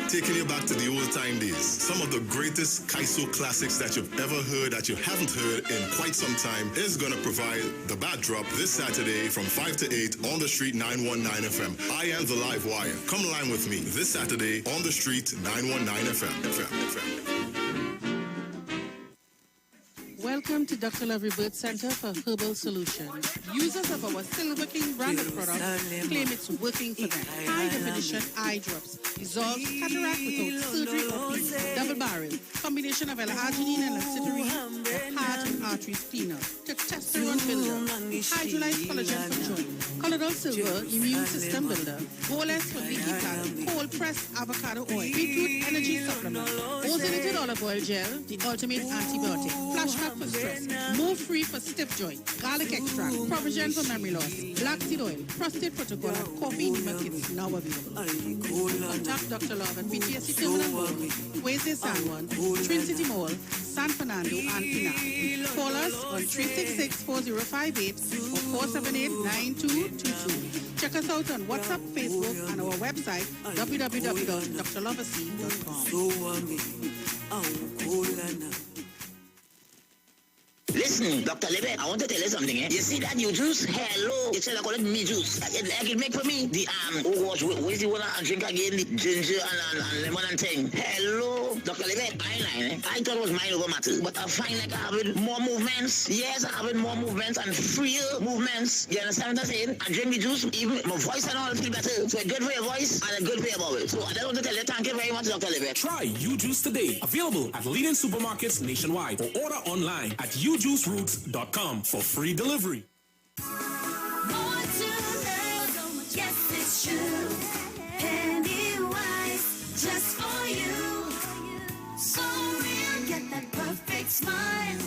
taking you back to the old time days. Some of the greatest Kaiso classics that you've ever heard that you haven't heard in quite some time is going to provide the backdrop this Saturday from 5 to 8 on the street 919 FM. I am the Live Wire. Come line with me this Saturday on the street 919 FM. Welcome to Dr. Love Rebirth Center for Herbal Solutions. Users of our Silver King branded product claim it's working for them. High definition eye drops dissolves cataract without surgery or peeling. Double barrel, combination of L-arginine and lacitrine, the heart and arteries cleaner, testosterone builder, hydrolyzed collagen for joint, colloidal silver, immune system builder, Goles for leaky bladder, cold pressed avocado oil, beetroot energy supplement, ozonated olive oil gel, the ultimate antibiotic, flashback for stress, move free for stiff joint, garlic extract, provision for memory loss, black seed oil, prostate protocol, and coffee enema kits now available. Contact Dr. Love at PTSD Terminal Road, Quezes San Juan, Twin City Mall, San Fernando, and Pinal. Call us on 366-4058 or 478-9222. Check us out on WhatsApp, Facebook, and our website, www.drloverc.com. Listen, Dr. Lebe, I want to tell you something, eh? You see that new juice? Hello. It's I call it me juice. It make for me the, what is the one I drink again? The ginger and lemon and thing. Hello. Dr. Lebe, I thought it was mind over matter, but I find like I have more movements. Yes, I have more movements and freer movements. You understand what I'm saying? I drink the juice, even my voice and all feel better. So it's good for your voice and it's good for your bowel. So I just want to tell you, thank you very much, Dr. Lebe. Try U-Juice today. Available at leading supermarkets nationwide or order online at ujuiceroots.com for free delivery. More to love, yes it's true. Pennywise, just for you. So real, get that perfect smile.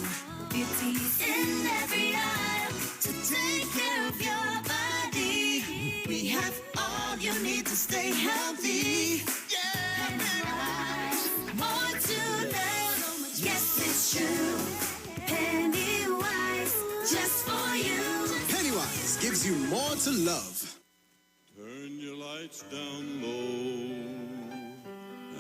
Beauty's in every aisle to take care of your body. We have all you need to stay healthy. Pennywise, more to love, yes it's true. Pennywise, just for you. Pennywise gives you more to love. Turn your lights down low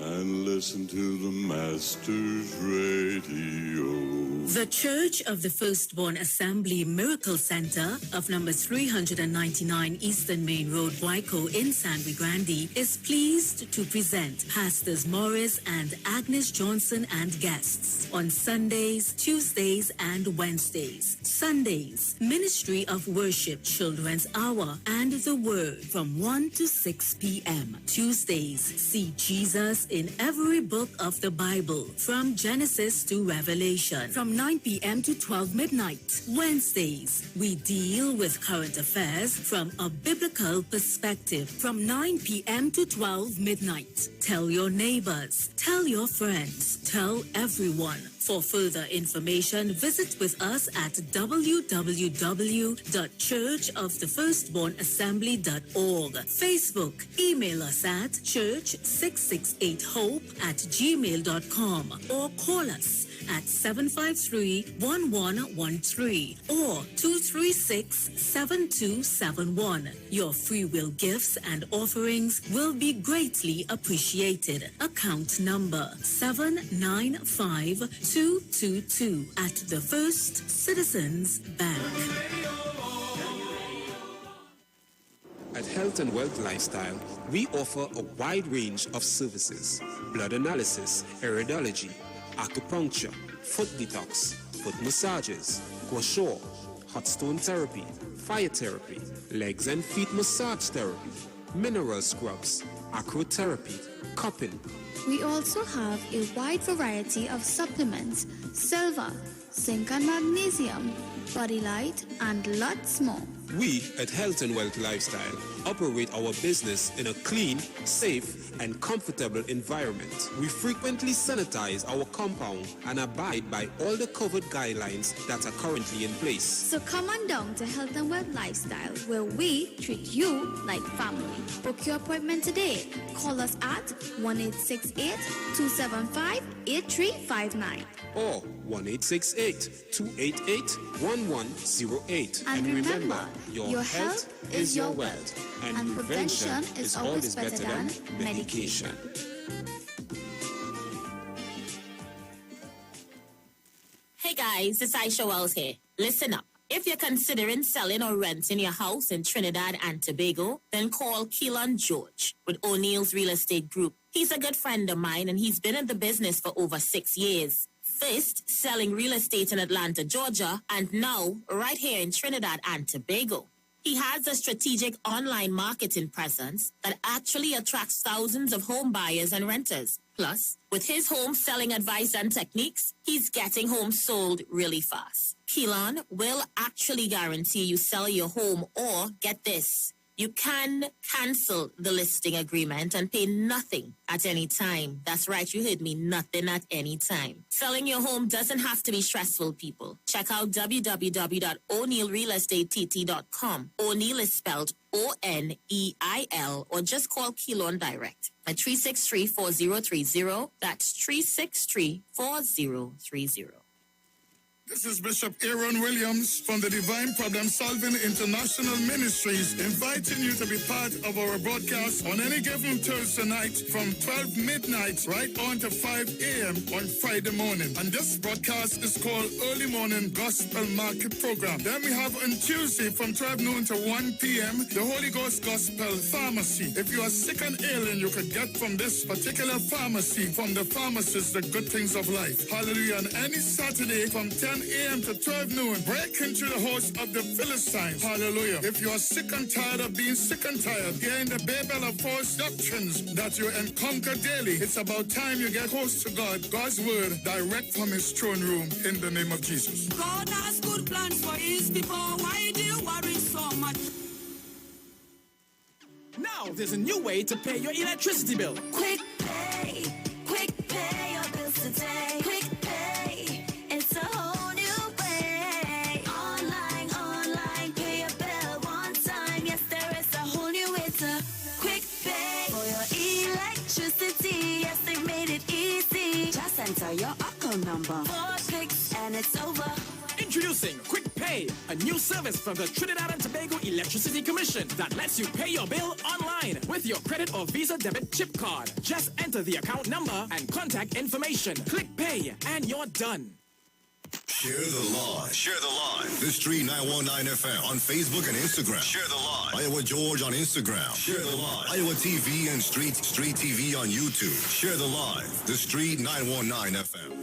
and listen to the Master's radio. The Church of the Firstborn Assembly Miracle Center of number 399 Eastern Main Road, Waiko in San Luis Grande is pleased to present Pastors Morris and Agnes Johnson and guests on Sundays, Tuesdays, and Wednesdays. Sundays, Ministry of Worship Children's Hour and the Word from 1 to 6 p.m. Tuesdays, see Jesus in every book of the Bible from Genesis to Revelation from 9 p.m. to 12 midnight. Wednesdays, we deal with current affairs from a biblical perspective from 9 p.m. to 12 midnight. Tell your neighbors, tell your friends, tell everyone. For further information, visit with us at www.churchofthefirstbornassembly.org. Facebook, email us at church668hope@gmail.com or call us at 753-1113 or 236-7271. Your free will gifts and offerings will be greatly appreciated. Account number 795222 at the First Citizens Bank. At Health and Wealth Lifestyle, we offer a wide range of services: blood analysis, iridology, acupuncture, foot detox, foot massages, gua sha, hot stone therapy, fire therapy, legs and feet massage therapy, mineral scrubs, acrotherapy, cupping. We also have a wide variety of supplements: silver, zinc and magnesium, body light, and lots more. We at Health and Wealth Lifestyle operate our business in a clean, safe, and comfortable environment. We frequently sanitize our compound and abide by all the COVID guidelines that are currently in place. So come on down to Health and Wealth Lifestyle, where we treat you like family. Book your appointment today. Call us at 1-868-275-8359 or 1-868-288-1108. And remember, your health is your wealth, and prevention is always better than medication. Hey guys, it's Aisha Wells here. Listen up. If you're considering selling or renting your house in Trinidad and Tobago, then call Keelan George with O'Neill's Real Estate Group. He's a good friend of mine, and he's been in the business for over 6 years. First, selling real estate in Atlanta, Georgia, and now right here in Trinidad and Tobago. He has a strategic online marketing presence that actually attracts thousands of home buyers and renters. Plus, with his home selling advice and techniques, he's getting homes sold really fast. Keelan will actually guarantee you sell your home, or get this, you can cancel the listing agreement and pay nothing at any time. That's right, you heard me, nothing at any time. Selling your home doesn't have to be stressful, people. Check out www.o'neillrealestatetT.com. O'Neill is spelled O-N-E-I-L, or just call Keelan direct at 363-4030. That's 363-4030. This is Bishop Aaron Williams from the Divine Problem Solving International Ministries, inviting you to be part of our broadcast on any given Thursday night from 12 midnight right on to 5 a.m. on Friday morning. And this broadcast is called Early Morning Gospel Market Program. Then we have on Tuesday from 12 noon to 1 p.m. the Holy Ghost Gospel Pharmacy. If you are sick and ill, and you can get from this particular pharmacy, from the pharmacist, the good things of life. Hallelujah. And any Saturday from 10 a.m. to 12 noon, break into the house of the Philistines. Hallelujah. If you are sick and tired of being sick and tired, hearing the babel of false doctrines that you encounter daily, it's about time you get close to God, God's word, direct from his throne room, in the name of Jesus. God has good plans for his people. Why do you worry so much? Now there's a new way to pay your electricity bill. Quick pay your bills today. Quick pay, it's a whole new way. Online, pay your bill one time. Yes, there is a whole new way to quick pay for your electricity. Yes, they made it easy. Just enter your account number, 4 clicks, and it's over. Introducing Quick Pay, a new service from the Trinidad and Tobago Electricity Commission that lets you pay your bill online with your credit or Visa debit chip card. Just enter the account number and contact information. Click Pay, and you're done. Share the live. Share the live. The Street 919 FM on Facebook and Instagram. Share the live. Iowa George on Instagram. Share the live. Iowa TV and Street TV on YouTube. Share the live. The Street 919 FM.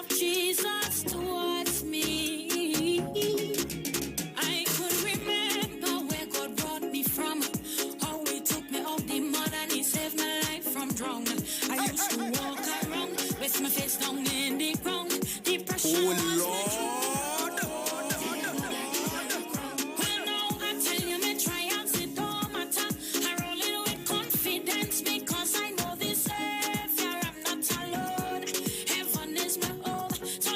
Jesus towards me. I could remember where God brought me from, how he took me off the mud and he saved my life from drowning. I used to walk around with my face down in the ground. Depression was my well, now I tell you, my triumphs, it don't matter. I roll it with confidence because I know the Savior, I'm not alone. Heaven is my home. I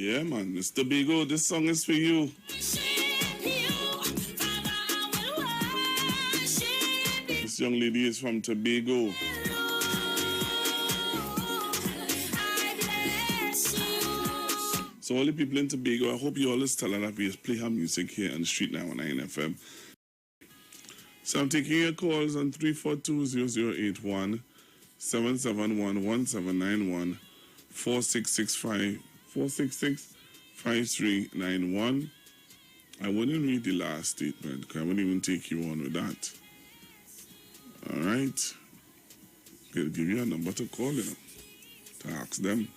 Yeah, man. Mr. Tobago, this song is for you. This young lady is from Tobago. So all the people in Tobago, I hope you always tell her that we play her music here on the Street 919 FM. So I'm taking your calls on 342-0081, 771-1791, 4665-466-5391. I wouldn't read the last statement because I wouldn't even take you on with that. All right. I'll give you a number to call, to ask them.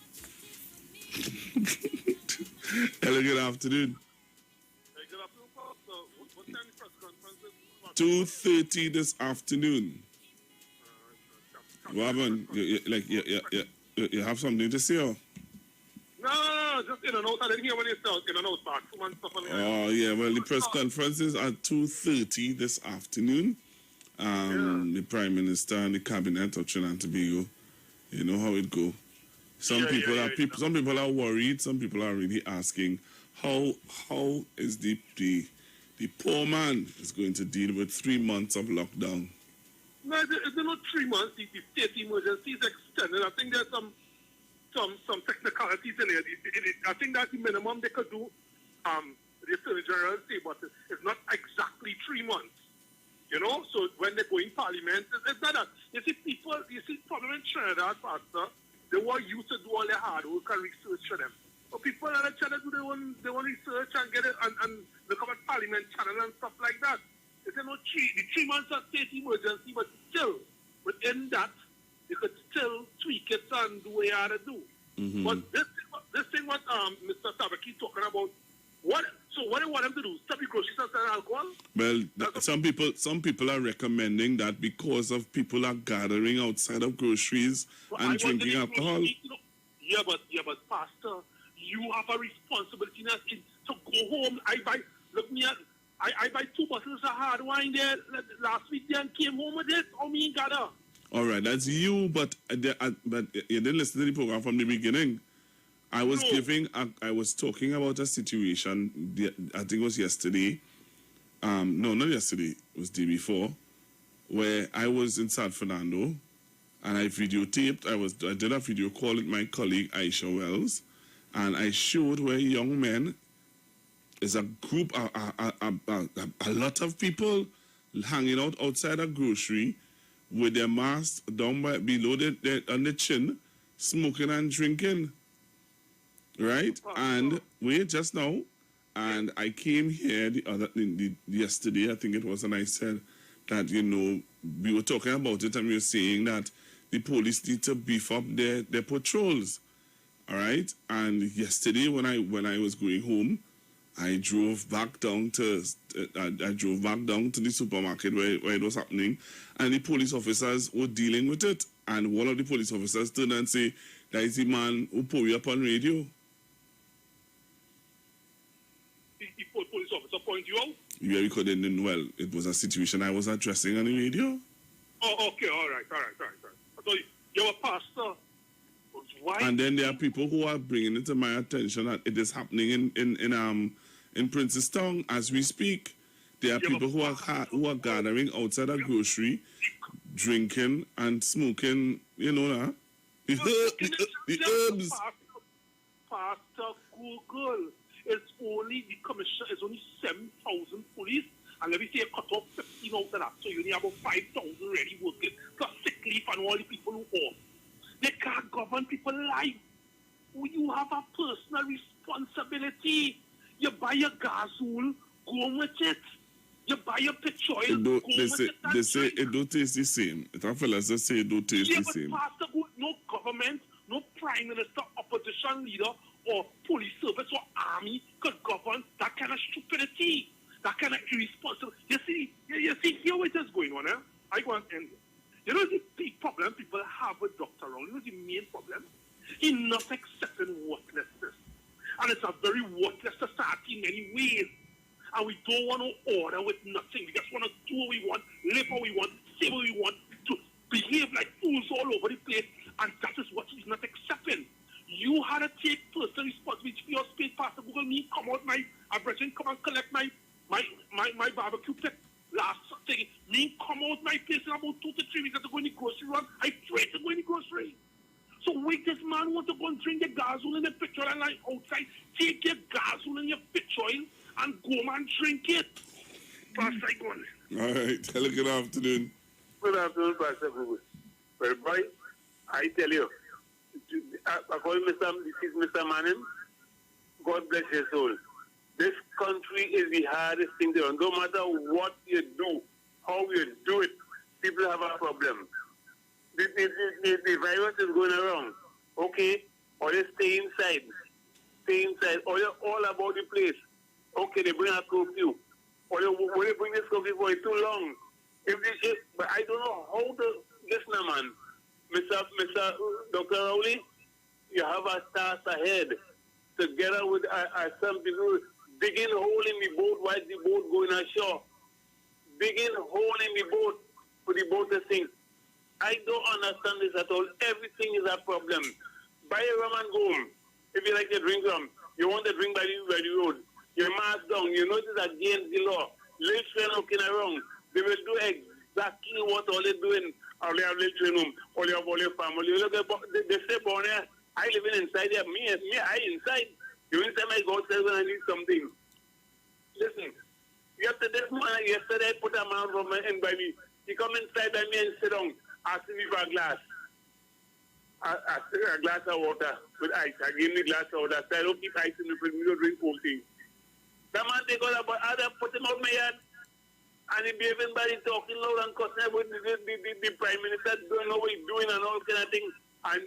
Hello, good afternoon. Hey, good afternoon, Pastor. What time is press conference? 2:30 this afternoon. What happened? You have something to say? Or? No, just in and out. I didn't hear when you said in and out bathroom and stuff. Oh, yeah, well, the press conference is at 2:30 this afternoon. The Prime Minister and the Cabinet of Trinidad and Tobago. You know how it go. Some people are worried. Some people are really asking how is the poor man is going to deal with 3 months of lockdown. No, it's not 3 months. The state emergency is extended. I think there's some technicalities in it. I think that's the minimum they could do. The Attorney General say, but it's not exactly 3 months. You know, so when they go in Parliament, it's not that. You see, problem in Trinidad, Pastor, they were used to do all their hard work and research for them. But people are trying to do their own research and get it and look up at Parliament channel and stuff like that. It's not the 3 months of state emergency, but still, within that, you could still tweak it and do what you had to do. Mm-hmm. But this thing what Mr. Tabaki talking about, what do you want them to do? Stop the groceries and sell alcohol? Well, some people are recommending that because of people are gathering outside of groceries and drinking alcohol. Yeah, but Pastor, you have a responsibility to go home. I buy 2 bottles of hard wine there last week and came home with it. Oh, me gather. All right, that's you, but you didn't listen to the program from the beginning. I was talking about a situation, I think it was yesterday. No, not yesterday. It was the day before, where I was in San Fernando, and I videotaped. I did a video call with my colleague Aisha Wells, and I showed where young men is a group, a lot of people hanging out outside a grocery with their masks down below on the chin, smoking and drinking. Right? And wait just now, and I came here yesterday, I think it was, and I said that, we were talking about it and we were saying that the police need to beef up their patrols. All right? And yesterday when I was going home, I drove back down to the supermarket where it was happening, and the police officers were dealing with it. And one of the police officers turned and said, that is the man who pulled you up on radio. The police officer point you out? Yeah, because it was a situation I was addressing on the radio. Oh, okay, all right. I thought you're a pastor. Why? And then there are people who are bringing it to my attention that it is happening in Princestown as we speak. There are people who are gathering outside a grocery, drinking and smoking, the herbs. Pastor, Google. It's only the commission is only 7,000 police, and let me say cut off 15 out of that, so you only have about 5,000 ready working, plus sick leave and all the people who off. They can't govern people's life. You have a personal responsibility. You buy your gasoil, go with it. You buy your petrol, go with it. They say it don't taste the same. The fellas just say it don't taste the same. But Pastor, no government, no prime minister, opposition leader, or police service or army could govern that kind of stupidity, that kind of irresponsible. You see here what is going on, eh? I go and end it. You know the big problem people have with Dr. Long, you know the main problem? He's not accepting worthlessness. And it's a very worthless society in many ways. And we don't want to order with nothing. We just want to do what we want, live what we want, say what we want, to behave like fools all over the place. And that is what he's not accepting. You had to take personal responsibility for your space. Wait, this man want to go and drink the gas oil in the petrol and like outside, take your gas oil and your petrol and go and drink it. Pastor Gon. All right. Hello, good afternoon. Good afternoon, Pastor Google. Well, boy, I tell you, according to Mr. Manning, God bless his soul. This country is the hardest thing to run. No matter what you do, how you do it, people have a problem. The virus is going around, okay? Or they stay inside, or they're all about the place. Okay, they bring a curfew, or they bring this curfew for too long. But I don't know how to listen, man. Mr. Dr. Rowley, you have a task ahead together with some people digging a hole in the boat while the boat going ashore. Digging a hole in the boat for the boat to sink. I don't understand this at all. Everything is a problem. Buy a rum and go home. If you like to drink rum, you want to drink by the road. Your mask down. You know this is against the law. Little train looking around. They will do exactly what all they're doing. All they have little train home. All they have all their family. You look at, they say, born here. I living inside there. Me, I inside. You inside my God says when I need something. Listen. Yesterday I put a man from in by me. He come inside by me and sit down. Asking me for a glass. A glass of water with ice. I gave me a glass of water. I said, don't keep ice in the fridge. We don't drink cold thing. That man take all about other put him out my yard. And he be everybody talking loud and cussing with the Prime Minister don't know what he's doing and all kind of things. And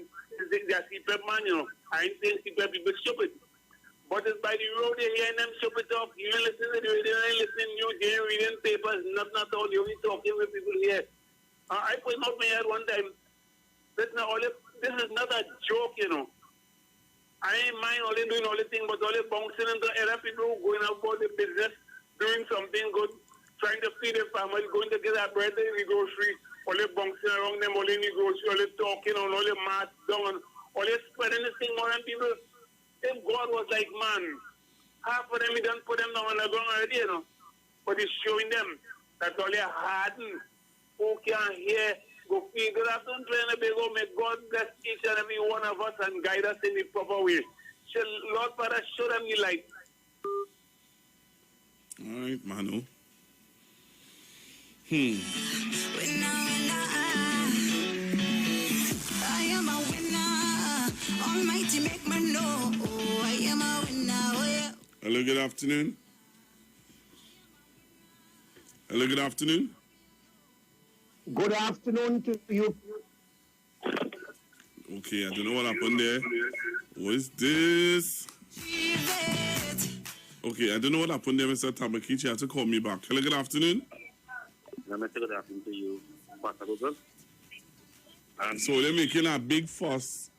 they're CPAP man, you know. I ain't saying CPAP people stupid. But it's by the road they hearing them stupid talk. You ain't listening to the radio, you ain't listening to news, you ain't reading papers, not all. You only talking with people here. I put him out my head one time. This is not a joke, you know. I ain't mind only doing all the thing, but only bouncing into other people going about the business, doing something good, trying to feed their family, going to get their bread in the grocery, only bouncing around them, only in the grocery, only talking on, only mask down, only spreading this thing more than people. If God was like man, half of them he done put them down on the ground already, you know. But he's showing them that only hardened who can hear, go feed. Good afternoon, Trainer Bego. May God bless each and every one of us and guide us in the proper way. Lord Father, show them the light. All right, Manu. I am a winner. Almighty make me know. Oh, I am a winner. Oh, yeah. Hello, good afternoon. Hello, good afternoon. Good afternoon to you. Okay, I don't know what happened there. What is this? Okay, I don't know what happened there, Mr. Tabakichi. You have to call me back. Hello, good afternoon. Good afternoon to you, Pastor Google. So they're making a big fuss.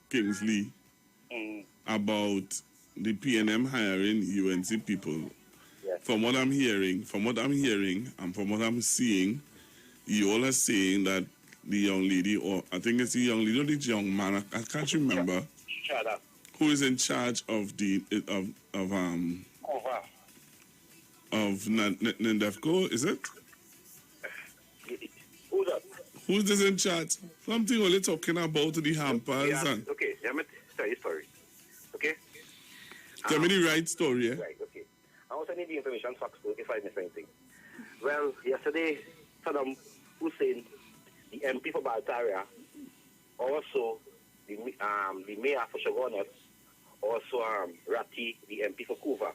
Kingsley, about the PNM hiring UNC people. Yes. From what I'm hearing, and from what I'm seeing, you all are saying that the young lady, or I think it's the young lady or the young man, I can't remember, who is in charge of the of Nendefco, is it? Who's that? Who's this in charge? Something only talking about the hampers and... Okay, sorry. Okay? Tell me the right story, eh? Right, okay. I also need the information facts if I miss anything. Well, yesterday, Saddam Hussein, the MP for Baltaria, also the mayor for Shogunot, also Ratti, the MP for Kuva,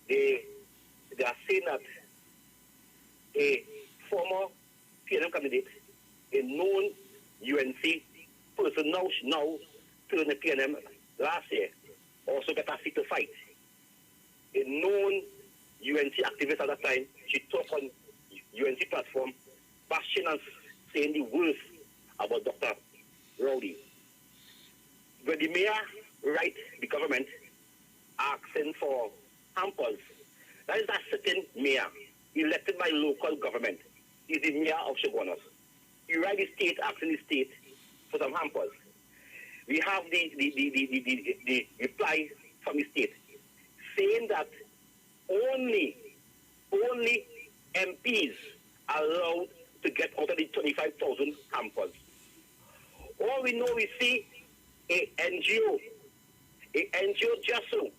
they are saying that a former PNM candidate, a known UNC person now still in the PNM last year, also got a seat to fight. A known UNC activist at that time, she talked on UNC platform, bashing and saying the worst about Dr. Rowley. When the mayor write the government asking for hampers, that is a certain mayor elected by local government. He's the mayor of Shogunas. He write the state asking the state for some hampers. We have the reply from the state saying that only MPs are allowed to get out of the 25,000 hampers. All we know, we see a NGO just so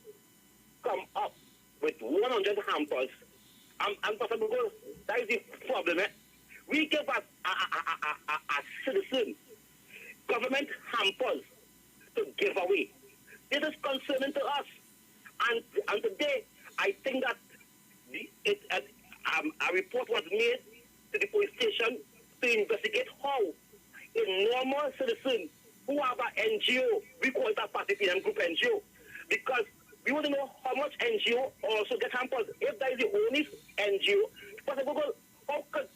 come up with 100 hampers. And Pastor Google, that is the problem. We give a citizen government hampers to give away. This is concerning to us. And today, I think that a report was made to the police station to investigate how a normal citizen who have an NGO, we call it a party PM group NGO, because we want to know how much NGO also get hampers. If that is the only NGO, Pastor Google, how could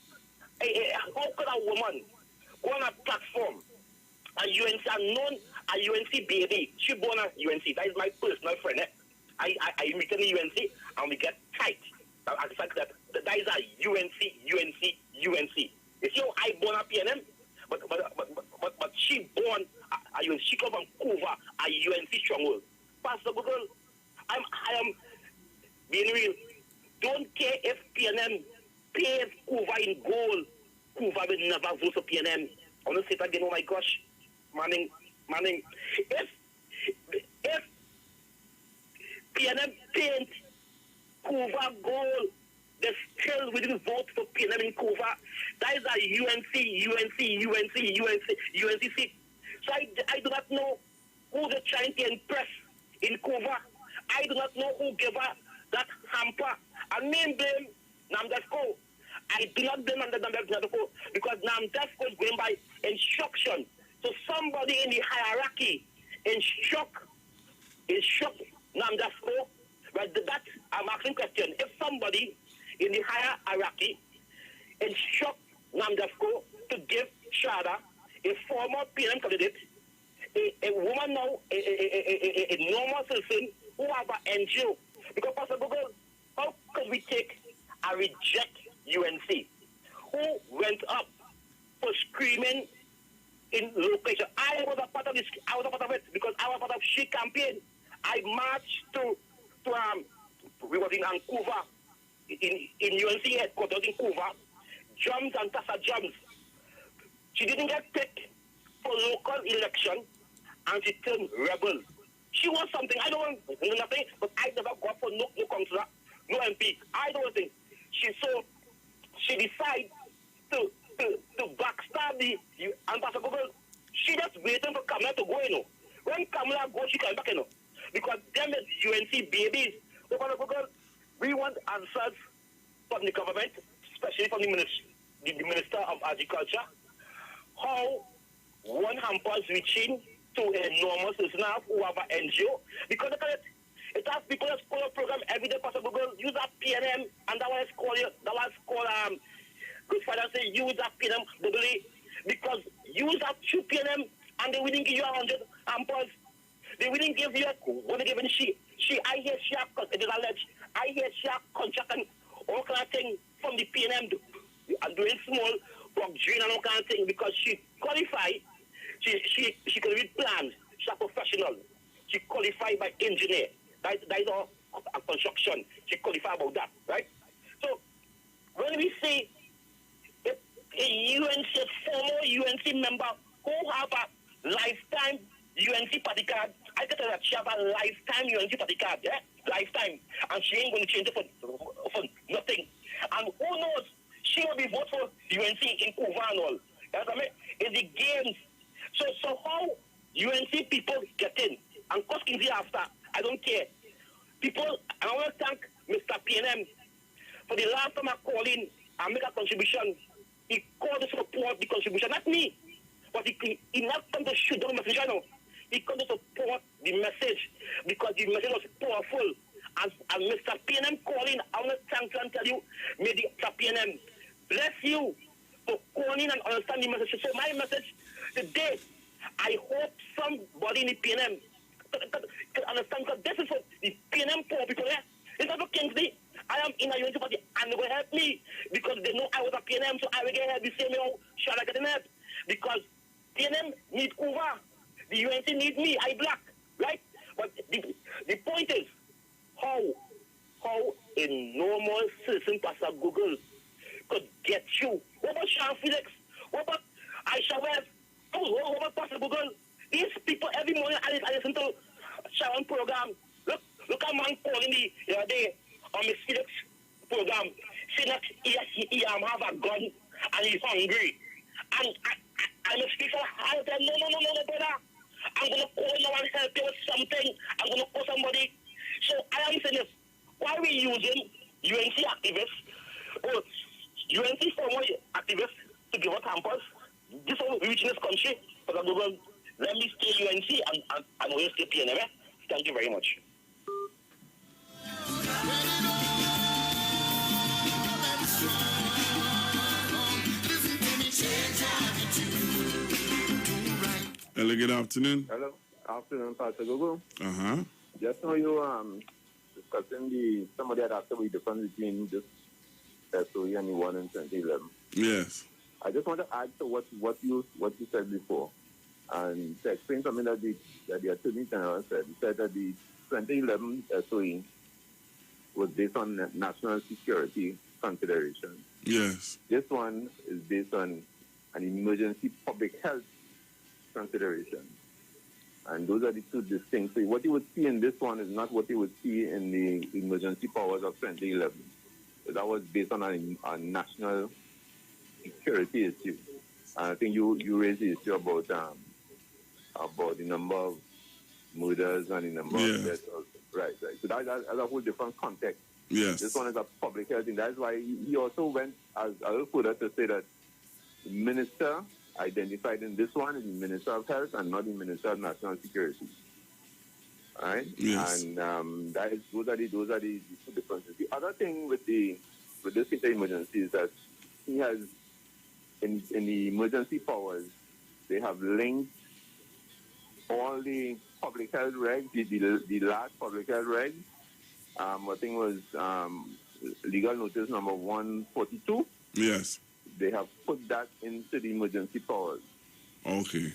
a woman go on a platform, a UNC, a UNC baby, she born a UNC, that is my personal friend. I meet in the UNC and we get tight. As the fact that is a UNC. You see how I born a PNM, but she born a UNC. She come from Cuba, a UNC stronghold. Pastor Google, I am being real. Don't care if PNM pays Cuba in gold. Cuba will never vote for PNM. I want to say it again. Oh my gosh, Manning. If PNM paint Cuba gold, they still will vote for PNM in Cuba. That is a UNC seat. So I do not know who they're trying to impress in Cuba. I do not know who gave her that hamper. I mean blame Namdesco. I do not blame Namdesco because Namdesco is going by instruction. So somebody in the hierarchy instruct Namdesco. But that I'm asking question. If somebody in the higher hierarchy instruct Namdesco to give Shada, a former PNM candidate, a woman now, a normal citizen who have an NGO. Because Pastor Google, how could we take a reject UNC who went up for screaming in location? I was a part of it because I was part of she campaign. I marched to we were in Vancouver, in UNC headquarters in Vancouver, drums and Tassa drums. She didn't get picked for local election and she turned rebel. She was something, I don't want nothing, but I never got for no councillor, no MP. I don't think. She decided to backstab and Pastor Google, she just waiting for Kamala to go, When Kamala goes, she comes back, Because them is UNC babies. So Pastor Google, we want answers from the government, especially from the Minister of Agriculture, how one hamper is reaching to a normal citizen who have an NGO. Because it has people that call a program every day, Pastor Google, use that PNM, and that was called Good Father say use that PNM doubly, because use that 2 PNM and they wouldn't give you 100 hampers. They wouldn't give you what they given I hear she have contract and all kind of thing from the PNM and doing small block drain and all kind of thing because she qualified. She could read plans. She's a professional. She qualified by engineer. That is all construction. She qualified about that, right? So when we say a former UNC member who have a lifetime UNC party card, I get that she have a lifetime UNC party card, yeah? Lifetime. And she ain't going to change it for nothing. And who knows, she will be voted for UNC in Cuba and all. That's what I mean. It's the games. So how UNC people get in? And Koskins after, I don't care. People, and I want to thank Mr. PNM for the last time I called in and make a contribution. He called to support the contribution, not me. But he not come to shoot down the message, He come to support the message because the message was powerful. As Mr. PNM calling, I want to thank you and tell you, may the PNM bless you for calling and understanding the message. So my message today, I hope somebody in the PNM can understand, because this is for the PNM poor people. It's not for Kingsley. I am in a unity party and they will help me because they know I was a PNM, so I will get help the same way shall I get help. Because PNM need Cuba. The UNC need me. I black. Right? But the point is how a normal citizen Pastor Google could get you What about Sean Felix? What about Aisha Webb? What about Pastor Google? These people every morning I listen to Sharon program. Look at man calling me the other day on Miss Felix program, saying that he have a gun and he's hungry. And I must speak for I said, no, brother. I'm going to call now and help you with something. I'm going to call somebody. So I am saying this. Why are we using UNC activists or UNC former activists to give us campus? This is how we reach in this country. But I'm going to let me stay UNC and we'll stay PNM. Thank you very much. Hello, good afternoon. Hello, afternoon, Pastor Gogo. Uh-huh. Just now you discussing somebody had asked about the difference between this SOE and the one in 2011. Yes. I just want to add to what you said before, and to explain something that the Attorney General said. He said that the 2011 SOE was based on national security considerations. Yes. This one is based on an emergency public health consideration. And those are the two distinct. So what you would see in this one is not what you would see in the emergency powers of 2011. So that was based on a national security issue. And I think you raised the issue about the number of murders and the number of deaths. Right. So that's a whole different context. Yes. This one is a public health thing. That's why he also went as a little further to say that the minister identified in this one is the Minister of Health and not the Minister of National Security. All right? Yes. And those are the two differences. The other thing with this emergency is that he has in the emergency powers, they have linked all the public health regs, the last public health regs. I think it was legal notice number 142. Yes. They have put that into the emergency powers. Okay.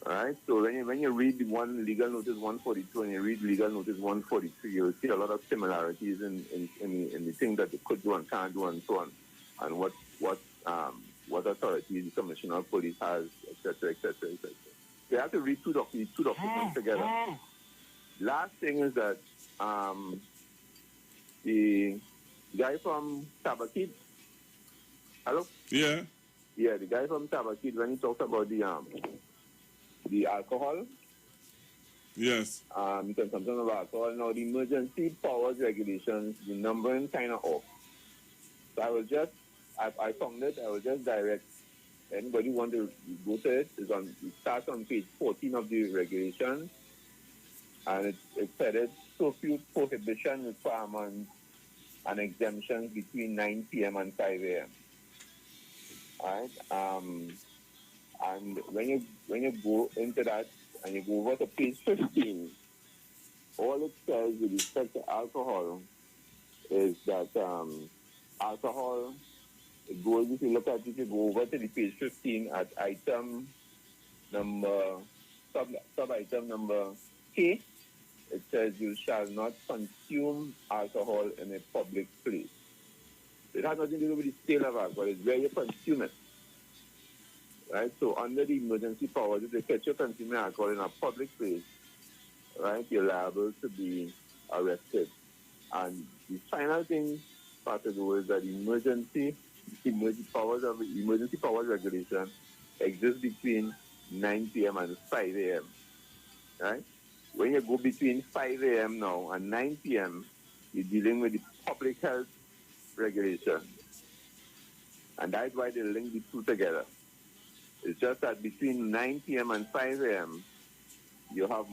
All right. So when you read the one legal notice 142 and you read legal notice 143, you'll see a lot of similarities in the things that they could do and can't do and so on, and what authority the Commissioner of Police has, etc., etc., etc. They have to read two documents together. Last thing is that the guy from Tabakid. Hello? Yeah. Yeah, the guy from Tabakid, when he talks about the alcohol. Yes. Consumption of alcohol. Now, the emergency powers regulations, the numbering kind of off. So I found it. I will just direct anybody want to go to it. It starts on page 14 of the regulations, and it said curfew prohibition requirements and exemptions between 9 p.m. and 5 a.m. All right. And when you go into that and you go over to page 15, all it says with respect to alcohol is that alcohol, it goes, if you look at it, you go over to the page 15 at item number, sub-item number K, it says you shall not consume alcohol in a public place. It has nothing to do with the sale of alcohol, it's where you consume it. Right? So under the emergency powers, if they catch you consuming alcohol in a public place, right, you're liable to be arrested. And the final thing, Pastor Go, is that emergency powers regulation exists between 9 p.m. and 5 a.m. Right? When you go between 5 a.m. now and 9 p.m., you're dealing with the public health regulation. And that's why they link the two together. It's just that between 9 p.m. and 5 a.m., you have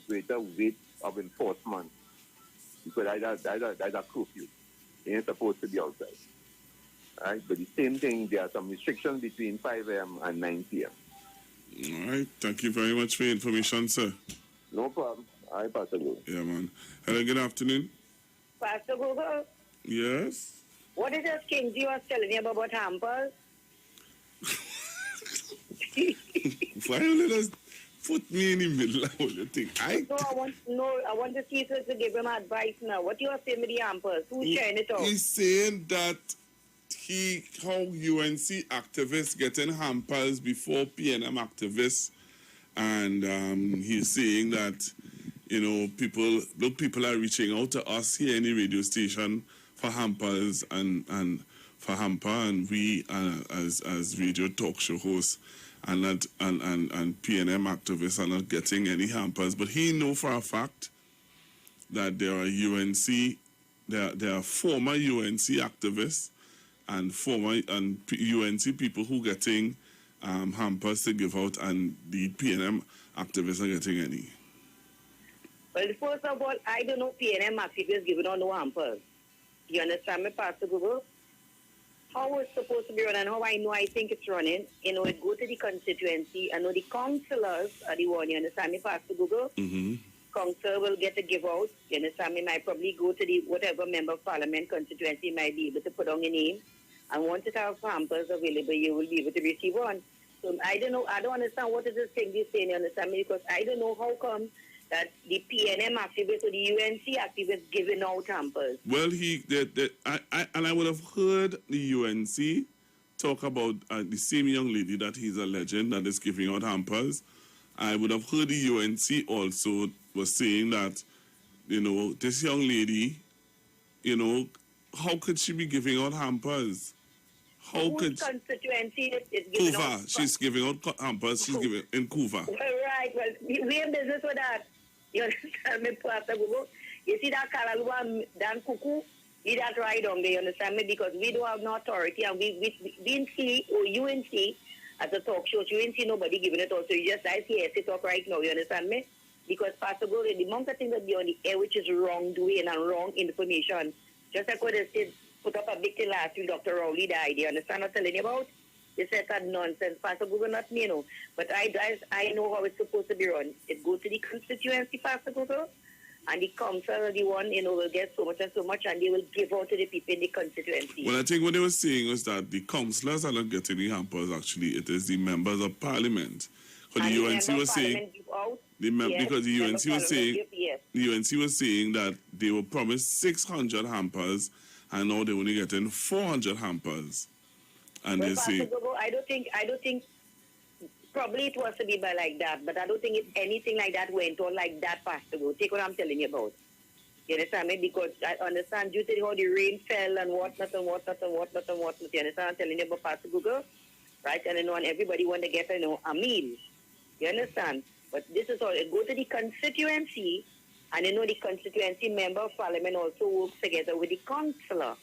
greater weight of enforcement. Because that's a curfew. You ain't supposed to be outside. Right? But the same thing, there are some restrictions between 5 a.m. and 9 p.m. All right. Thank you very much for your information, sir. No problem. All right, Pastor Google. Yeah, man. Hello, good afternoon. Pastor Google, Yes? what is this King G was telling you about hampers? Why you let us put me in the middle of all the thing? I want to see to give him advice now. What you are saying with the hampers? Who's sharing it out? He's saying that how UNC activists getting hampers before PNM activists, and he's saying that, you know, people are reaching out to us here in the radio station for hampers and for hamper, and we as radio talk show hosts and PNM activists are not getting any hampers. But he know for a fact that there are former UNC activists and former UNC people who getting hampers to give out, and the PNM activists are getting any. Well, first of all, I don't know PNM activists giving out no hampers. You understand me, Pastor Google? How it's supposed to be run and how I know I think it's running, you know, it go to the constituency. I know the councillors are the one, you understand me, Pastor Google? Mm-hmm. Councillor will get a give out, you understand me, might probably go to the whatever member of parliament constituency might be able to put on your name. And once it have hampers available, you will be able to receive one. So I don't know, I don't understand what is this thing they're saying, you understand me, because I don't know how come that the PNM activists or the UNC activists giving out hampers. Well, I would have heard the UNC talk about the same young lady that he's alleging that is giving out hampers. I would have heard the UNC also was saying that, you know, this young lady, you know, how could she be giving out hampers? How could constituency is giving Kuva, out? she's giving out hampers. She's giving in Kuva. Well, right. Well, we have business with that. You understand me, Pastor Google? You see that Kalalua Dan Kuku? He that right on there, you understand me? Because we don't have no authority, and we didn't see, or UNC, as a talk show, you didn't see nobody giving it out. So you just I see to talk right now, you understand me? Because Pastor Google, the amount of things that be on the air, which is wrongdoing and wrong information, just like what they said, put up a big thing last week, Dr. Rowley died. You understand what I'm telling you about? They said that nonsense. Pastor Google, not me, you know. But I know how it's supposed to be run. It goes to the constituency, Pastor Google, and the council, the one, you know, will get so much and so much, and they will give out to the people in the constituency. Well, I think what they were saying was that the councillors are not getting the hampers, actually. It is the members of parliament. Because the UNC was saying... because the UNC was saying... The UNC was saying that they were promised 600 hampers, and now they're only getting 400 hampers. And well, they say... I don't think, probably it was to be by like that, but I don't think anything like that went on like that, Pastor Go. Take what I'm telling you about. You understand me? Because I understand due to how the rain fell and whatnot. You understand I'm telling you about, Pastor Google? Right? And everybody want to get, a meal. You understand? But this is all. It go to the constituency, and the constituency member of parliament also works together with the councillor.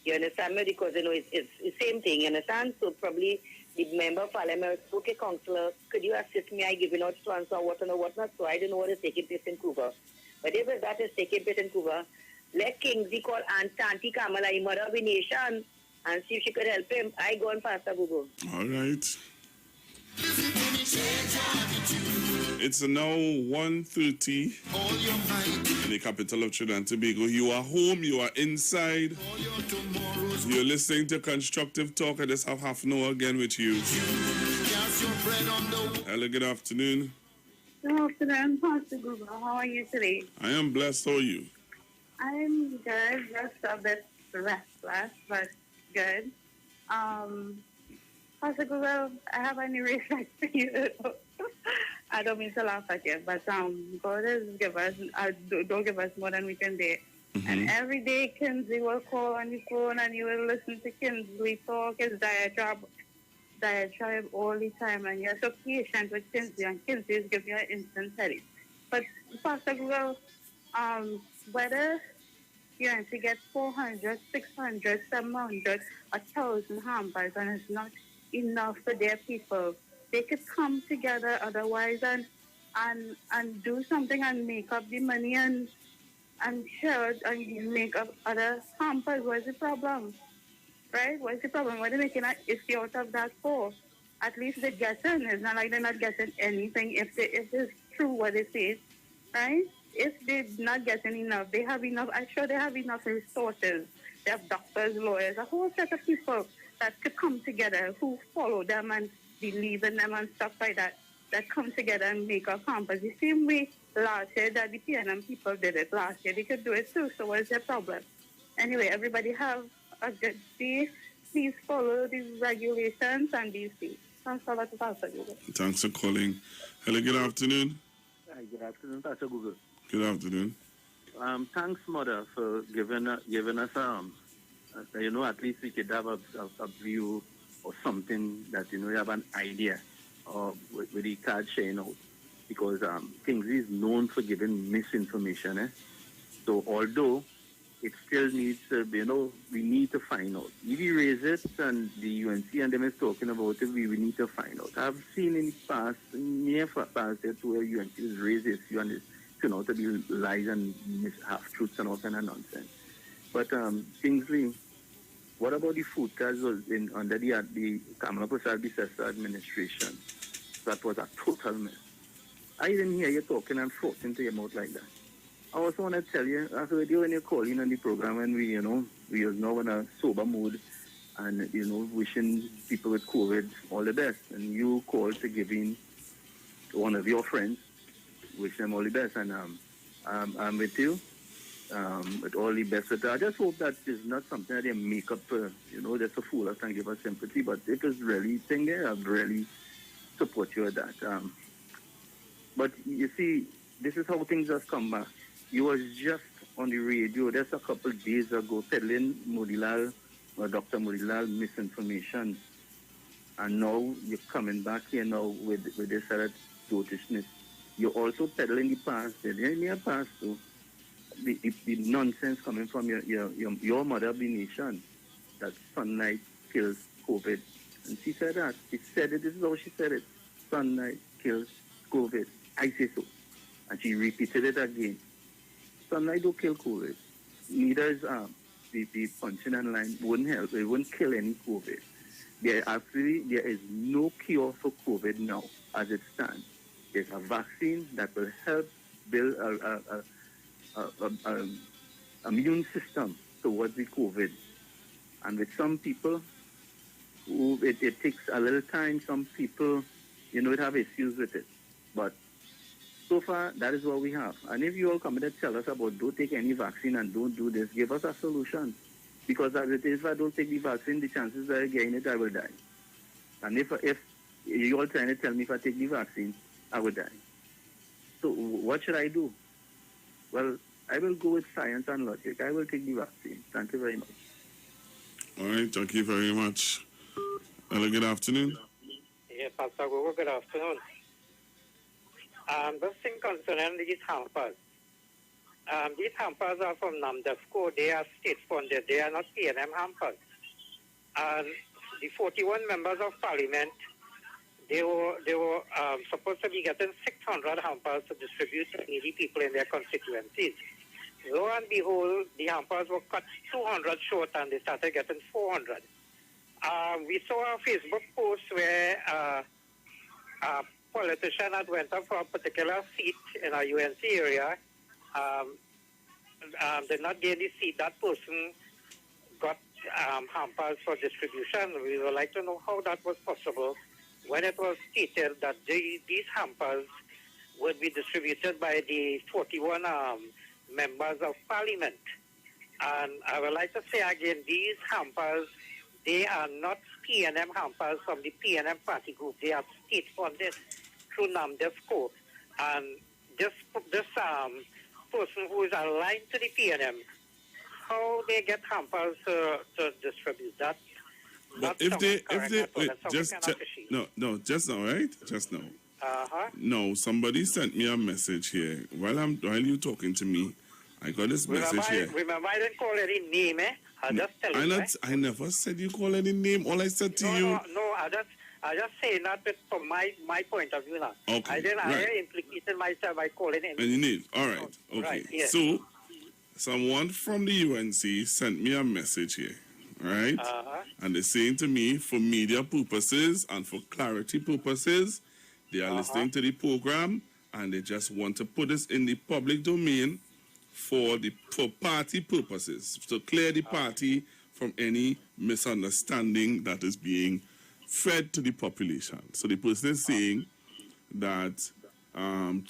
You understand me? Because, it's the same thing, you understand? So probably the member of parliament, okay, councillor, could you assist me? I giving out transfer, whatnot. So I don't know what is taking place in Cuba. But if that is taking place in Cuba, let Kingsley call Auntie Kamala, mother of the nation, and see if she could help him. I go on Pastor Google. All right. It's now 1:30 in the capital of Trinidad and Tobago. You are home, you are inside. You're listening to Constructive Talk. I just have half an hour again with you. Hello, good afternoon. Good afternoon, Pastor Google. How are you today? I am blessed. How are you? I'm good. Just a bit restless, but good. Pastor Google, I have any respect for you. I don't mean to laugh at you, but God has given us, don't give us more than we can bear. Mm-hmm. And every day, Kinsley will call on the phone, and you will listen to Kinsley talk his diatribe all the time, and you're so patient with Kinsley, and Kinsley is giving you an instant headache. But Pastor Google, whether you want to get 400, 600, 700, 1,000 hampers, and it's not enough for their people, they could come together otherwise and do something and make up the money and share it and make up other hampers. What's the problem? Right? What's the problem? What are they making an issue out of that for? At least they're getting. It's not like they're not getting anything if it's true what they say. Right? If they're not getting enough, they have enough. I'm sure they have enough resources. They have doctors, lawyers, a whole set of people that could come together who follow them and believe in them and stuff like that come together and make a campus. The same way last year that the PNM people did it last year, they could do it too. So what's their problem? Anyway, everybody have a good day. Please follow these regulations and be safe. Thanks a lot, Pastor Google. Thanks for calling. Hello, good afternoon. Hi, good afternoon, Pastor Google. Good afternoon. Thanks, Mother, for giving us at least we could have a view or something that, you have an idea of with the card sharing out. Because things is known for giving misinformation. So although it still needs to be, we need to find out. If we raise it and the UNC and them is talking about it, we need to find out. I've seen in the past, near past, where UNC has raised this issue and it's turned out to be lies and half-truths and all kind of nonsense. But Kingsley, what about the food cards under the Kamala Prasad Bisesta administration? That was a total mess. I didn't hear you talking and forcing into your mouth like that. I also want to tell you, I heard you when you call in on the program and we are now in a sober mood and, wishing people with COVID all the best. And you called to give in one of your friends, wish them all the best. And I'm with you, with all the best with that. I just hope that it's not something that they make up, just to fool us and give us sympathy. But if it's really thing there, I'd really support you with that. But you see, this is how things have come back. You was just on the radio just a couple of days ago peddling Dr. Modilal misinformation. And now you're coming back here now with this dotishness. You're also peddling the past. In your past, too, the nonsense coming from your mother of the nation, that sunlight kills COVID. And she said that. She said it. This is how she said it. Sunlight kills COVID. I say so. And she repeated it again. Sunlight don't kill COVID. Neither is the punching and line wouldn't help. It wouldn't kill any COVID. There is no cure for COVID now as it stands. There's a vaccine that will help build a immune system towards the COVID. And with some people, it takes a little time. Some people, it have issues with it. But so far, that is what we have. And if you all come in and tell us about don't take any vaccine and don't do this, give us a solution. Because as it is, if I don't take the vaccine, the chances that I getting it, I will die. And if you all trying to tell me if I take the vaccine, I will die. So what should I do? Well, I will go with science and logic. I will take the vaccine. Thank you very much. All right, thank you very much. Hello, good afternoon. Yeah, Pastor Gogo, good afternoon. This thing concerning these hampers. These hampers are from NAMDEFCO. They are state-funded. They are not PNM hampers. And the 41 members of parliament, they were supposed to be getting 600 hampers to distribute to needy people in their constituencies. Lo and behold, the hampers were cut 200 short and they started getting 400. We saw a Facebook post where a politician had went up for a particular seat in a UNC area, did not get the seat. That person got hampers for distribution. We would like to know how that was possible when it was stated that these hampers would be distributed by the 41 members of parliament. And I would like to say again, these hampers, they are not PNM hampers from the PNM party group. They are state-funded through NAMDEFCO. And this person who is aligned to the PNM, how they get hampers to distribute that? But if they wait, just now, right? Just now. No, somebody sent me a message here while you talking to me. I got this message here. Remember, I didn't call any name, I just tell you. I never said you call any name. All I said to you. No, I just say that from my point of view now. Okay, I didn't. right. I implicated myself by calling any. And you need. All right. Okay. Right, yes. So, someone from the UNC sent me a message here. Right? And they're saying to me, for media purposes and for clarity purposes, they are listening to the program and they just want to put this in the public domain for party purposes, to clear the party from any misunderstanding that is being fed to the population. So the person is saying that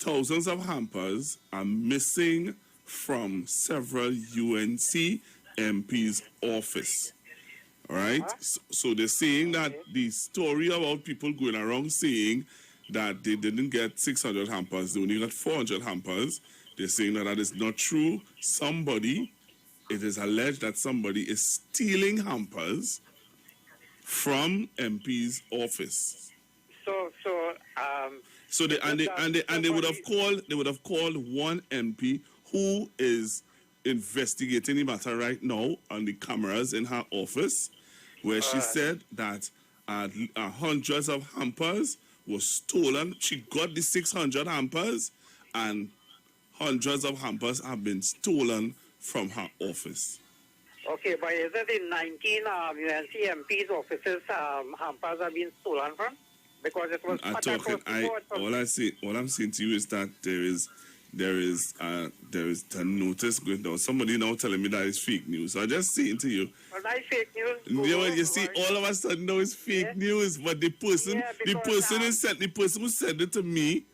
thousands of hampers are missing from several UNC MPs' office. All right. So they're saying that the story about people going around saying that they didn't get 600 hampers, they only got 400 hampers. They're saying that that is not true. It is alleged that somebody is stealing hampers from MP's office. So they would have called one MP who is investigating the matter right now on the cameras in her office, where she said that hundreds of hampers were stolen. She got the 600 hampers, and hundreds of hampers have been stolen from her office. Okay, but is it in 19 UNC MP's offices hampers have been stolen from? Because it was all I'm saying to you is that there is a notice going down. Somebody now telling me that it's fake news. So I'm just saying to you. Well, that's fake news. You see, all of a sudden now it's fake news. But the person who sent it to me,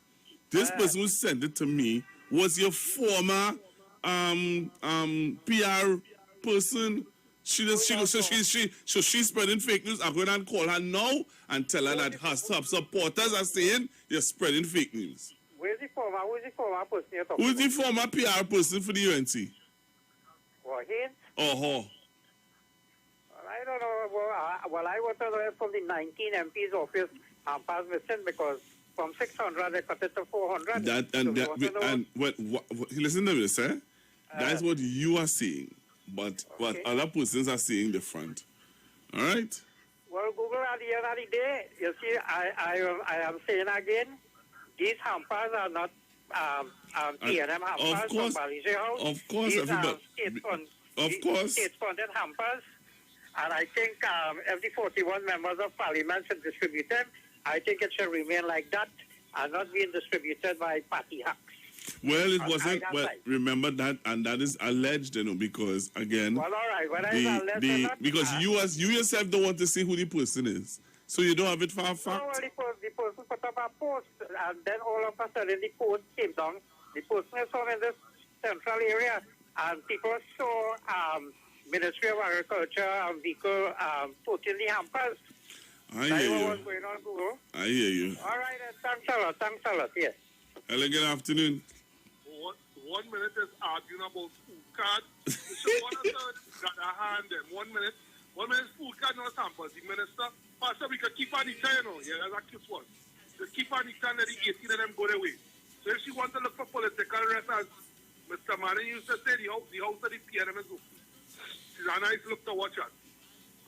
person who sent it to me was your former PR person. She's spreading fake news. I'm going to call her now and tell her that her supporters are saying you're spreading fake news. Who's the former person you're talking Who's the former PR person for the UNC? What, him? Oh. Well, I don't know. Well, I want to know from the 19 MP's office hampers missing because from 600 they cut it to 400. Listen to me, sir. That's what you are saying. But what other persons are saying different. All right? Well, Google at the end of the day, you see, I am saying again, these hampers are not T&M hampers from Balize House. Of course, these everybody. State-funded hampers. And I think if the 41 members of parliament should distribute them, I think it should remain like that and not being distributed by party hacks. Well, it wasn't. Well, remember that, and that is alleged, because again, well, all right. Because you yourself don't want to see who the person is, so you don't have it for a fact. No, the person put up a post, and then all of a sudden the post came down. The person is from in this central area, and people saw Ministry of Agriculture and vehicle totally hampers. I hear you. What's going on, Google. I hear you. All right, thanks a lot. Yes. Hello, good afternoon. 1 minute is arguing about food card. Got a hand in 1 minute. 1 minute food card, no samples. The minister, Pastor, we could keep Anita, that's a cute one. Just keep Anita and the 18 of them go their way. So if she wants to look for political rest, as Mr. Manning used to say, the house of the PNM is open. She's a nice look to watch at.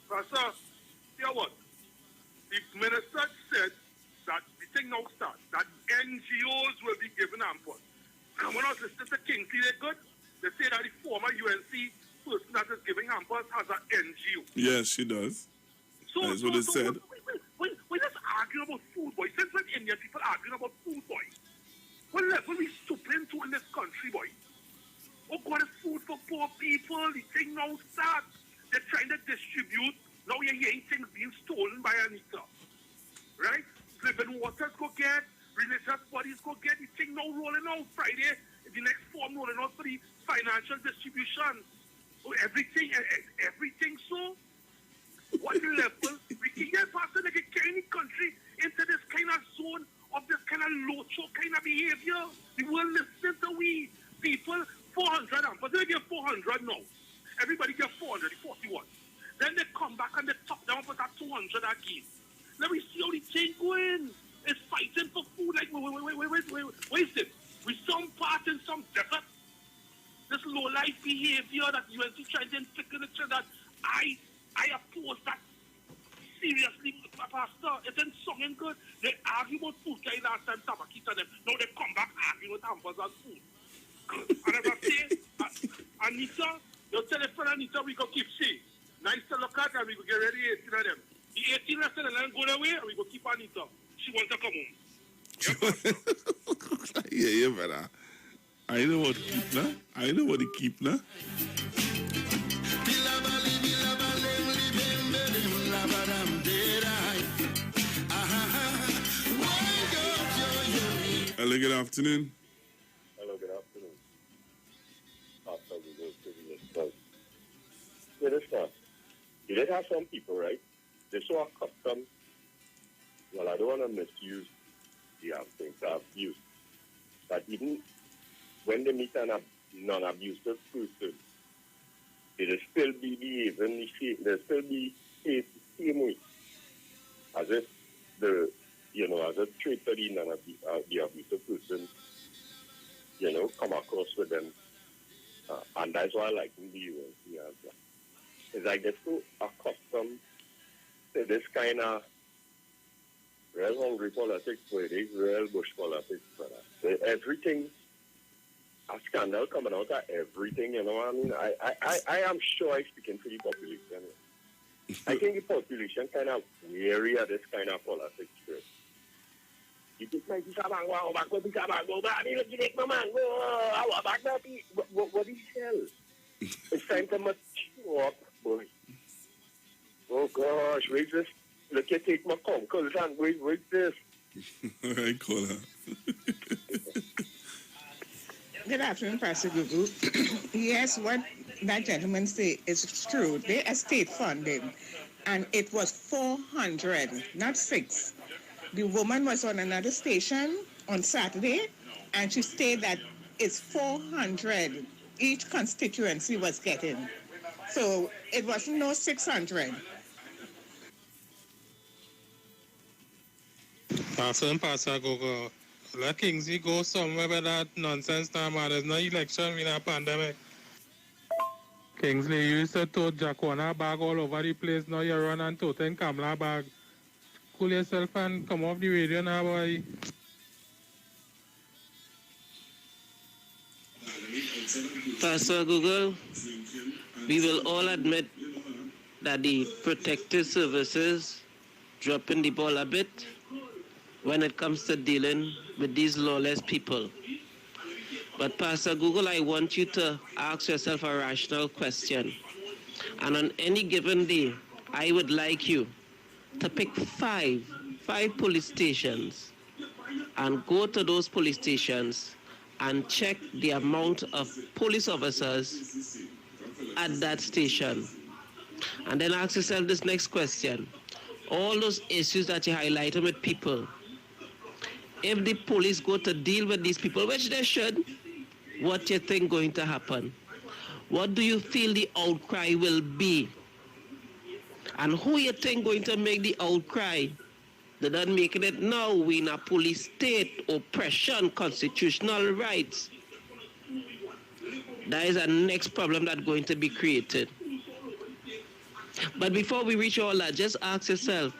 Pastor, hear what? The minister said that the thing now starts, that NGOs will be given hampers. And when I was listening to Kingsley, they're good. They say that the former UNC person that is giving hampers has an NGO. Yes, she does. That's what it said. We're just arguing about food, boy. Since when Indian people arguing about food, boy? What level we stooping to in this country, boy? Oh, God, it's food for poor people. The thing now starts. They're trying to distribute. Now you're hearing things being stolen by Anita. Right? Living waters go get. Religious bodies go get the thing now rolling out Friday, the next form rolling out for the financial distribution. Oh, everything so. What level? We can get past the any country into this kind of zone of this kind of low-show kind of behavior. The world listens to we people 400 but they get 400 now. Everybody get 400, 41. Then they come back and they top down for that 200 again. Let me see how the thing going. It's fighting for food like, wait is it? With some part and some desert. This low-life behavior that UNC trying to inflict in the church that I oppose that seriously, Pastor. It isn't singing good. They argue about food guy last time, Tabakita them. Now they come back arguing with hampers and food. And as I say, Anita, you tell a friend Anita we go keep saying. Nice to look at and we go get ready 18 of them. The 18 rest of them go away and we go keep Anita. She wants to come home. Yeah, brother. I know what keep now. I know what he keep now. Hello, good afternoon. Hello, good afternoon. Yeah, this might have some people, right? They're so accustomed. Well, I don't want to misuse the things I've used. But even when they meet a non-abusive person, they'll still be behaving the same. They'll still be the same way, as if as a trait of the abusive person, come across with them. And that's why I like the UNC answer. It's like they're so accustomed to this kind of real hungry politics, where it is real bush politics. Everything, a scandal coming out of everything, I mean, I am sure I'm speaking for the population. I think the population kind of weary of this kind of politics. You just like, what is hell? It's time to mature up, boy. Oh gosh, wait this. Look, you take my uncles and wait this. All right, caller. Good afternoon, Pastor Google. Yes, what that gentleman said is true. They are state funded, and it was 400, not 6. The woman was on another station on Saturday, and she stated that it's 400 each constituency was getting. So it was no 600. Pastor Gogo, let Kingsley go somewhere where that nonsense time. There's no election in a pandemic. Kingsley, you used to tote Jaquana bag all over the place. Now you run and tote in Kamla bag. Cool yourself and come off the radio now, boy. Pastor Google, we will all admit that the protective services dropping the ball a bit when it comes to dealing with these lawless people. But Pastor Google, I want you to ask yourself a rational question. And on any given day, I would like you to pick five police stations and go to those police stations and check the amount of police officers at that station. And then ask yourself this next question. All those issues that you highlighted with people, if the police go to deal with these people, which they should, what do you think going to happen? What do you feel the outcry will be? And who you think going to make the outcry? They're not making it now. We in a police state, oppression, constitutional rights. That is the next problem that's going to be created. But before we reach all that, just ask yourself,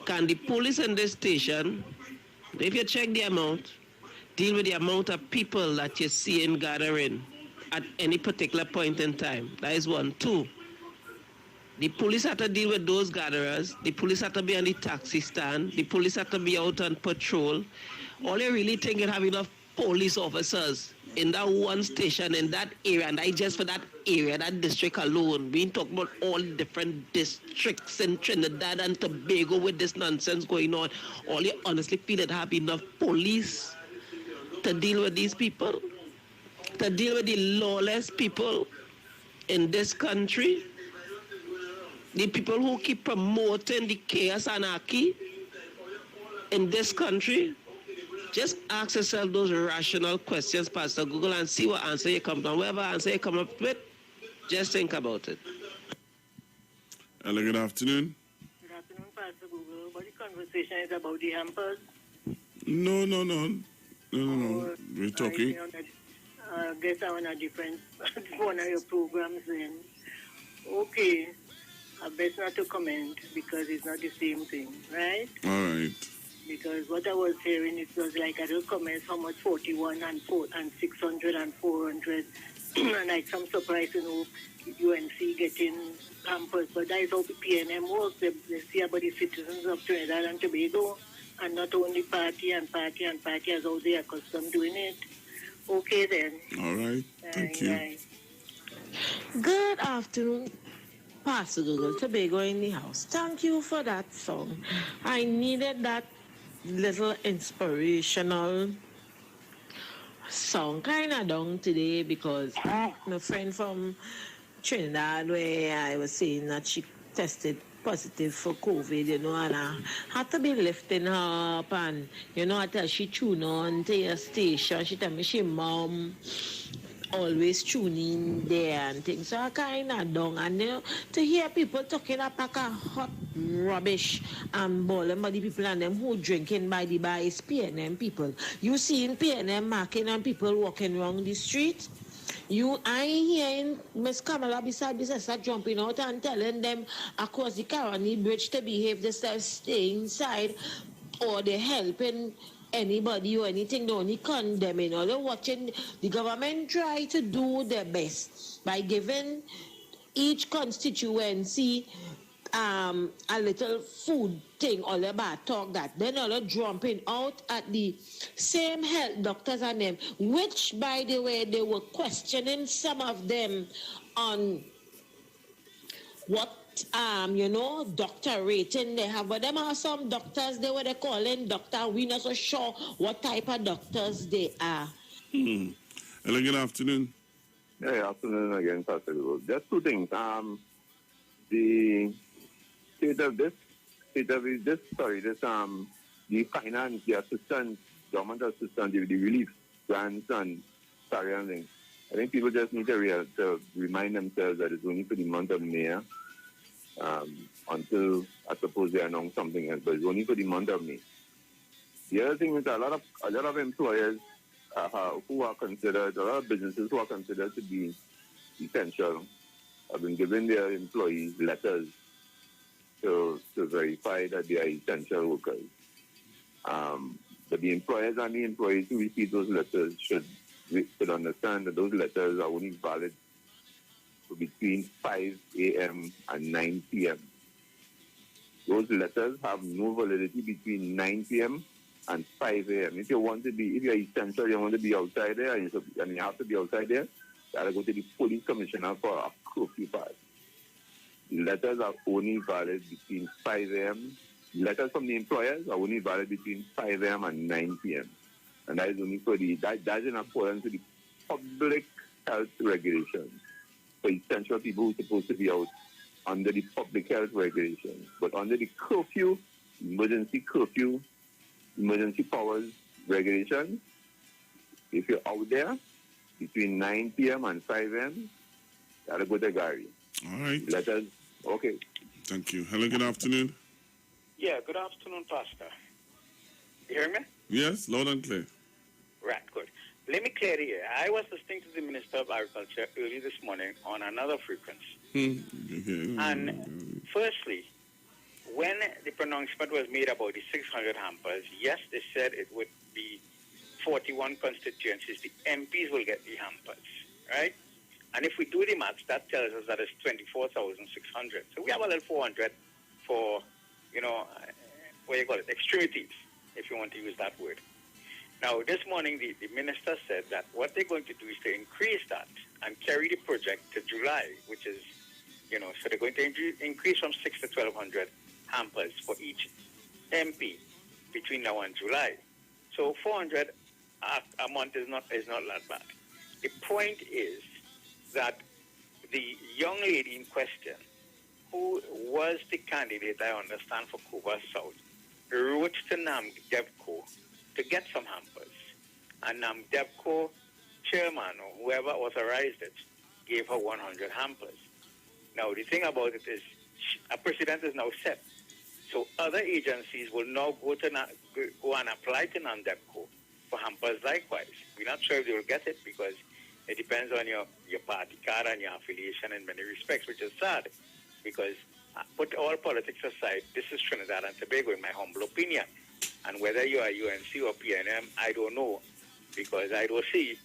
can the police in this station, if you check the amount, deal with the amount of people that you see in gathering at any particular point in time? That is one. Two, the police have to deal with those gatherers. The police have to be on the taxi stand. The police have to be out on patrol. All you really think you have enough police officers in that one station, in that area, and not just for that area, that district alone. We ain't talking about all different districts in Trinidad and Tobago with this nonsense going on. All you honestly feel that have enough police to deal with these people, to deal with the lawless people in this country, the people who keep promoting the chaos and anarchy in this country. Just ask yourself those rational questions, Pastor Google, and see what answer you come down. Whatever answer you come up with, just think about it. Hello, good afternoon. Good afternoon, Pastor Google. But the conversation is about the hampers. No. We're talking. I guess I'm on a different one of your programs then. Okay. I best not to comment because it's not the same thing, right? All right. Because what I was hearing, it was like I don't comment how much 41 and 600 and 400. And like some surprise, UNC getting hampers. But that is how the PNM works. They see about the citizens of Trinidad and Tobago, and not only party as how they are accustomed doing it. Okay then. All right. Thank you. Bye. Good afternoon, Pastor Google. Tobago in the house. Thank you for that song. I needed that little inspirational song kind of down today because my friend from Trinidad, where I was saying that she tested positive for COVID, you know, and I had to be lifting her up, and, you know, I tell she tune on to your station. She tell me she mom always tuning there and things. So I kind of down, and you know, to hear people talking a pack of hot rubbish and balling by the people and them who drinking by the bar is PNM people. You seeing PNM marking and people walking around the street? I hearing Miss Kamala beside Bissessa jumping out and telling them across the Caroni Bridge to behave themselves, stay inside, or they helping anybody or anything, they only condemning, or they're watching the government try to do their best by giving each constituency a little food thing, all about talk that. Then all jumping out at the same health doctors and them, which, by the way, they were questioning some of them on what you know, doctor rating they have. But them are some doctors, they were calling doctor. We're not so sure what type of doctors they are. Hello, good afternoon. Yeah, afternoon again, Pastor. Just two things. The state of this, the finance, the assistance, government assistance, the relief grants and salary and things. I think people just need to remind themselves that it's only for the month of May, until I suppose they announce something else, but it's only for the month of May. The other thing is a lot of employers who are considered, a lot of businesses who are considered to be essential have been giving their employees letters to verify that they are essential workers. But the employers and the employees who receive those letters should understand that those letters are only valid for between 5 a.m. and 9 p.m. Those letters have no validity between 9 p.m. and 5 a.m. If you're essential, you want to be outside there, and you have to be outside there, you have to go to the police commissioner for a curfew pass. The letters are only valid between 5 a.m. Letters from the employers are only valid between 5 a.m. and 9 p.m. And that is only for that's in accordance with the public health regulations for essential people who are supposed to be out under the public health regulations. But under the curfew, emergency powers regulations, if you're out there between 9 p.m. and 5 a.m., you got to go to Gary. All right. Letters, okay. Thank you. Hello, good afternoon. Yeah, good afternoon, Pastor. You hear me? Yes, loud and clear. Right, good. Let me clear the air. I was listening to the Minister of Agriculture early this morning on another frequency. And firstly, when the pronouncement was made about the 600 hampers, yes, they said it would be 41 constituencies. The MPs will get the hampers, right? And if we do the maths, that tells us that it's 24,600. So we have a little 400 for, what you call it, extremities, if you want to use that word. Now, this morning, the minister said that what they're going to do is to increase that and carry the project to July, which is, so they're going to increase from 6 to 1,200 hampers for each MP between now and July. So 400 a month is not that bad. The point is that the young lady in question, who was the candidate, I understand, for Cuba South, wrote to NAMDEBCO to get some hampers. And NAMDEBCO chairman, or whoever authorized it, gave her 100 hampers. Now, the thing about it is, a precedent is now set. So other agencies will now go and apply to NAMDEBCO for hampers likewise. We're not sure if they will get it because it depends on your party card and your affiliation in many respects, which is sad because, put all politics aside, this is Trinidad and Tobago, in my humble opinion. And whether you are UNC or PNM, I don't know because I don't see,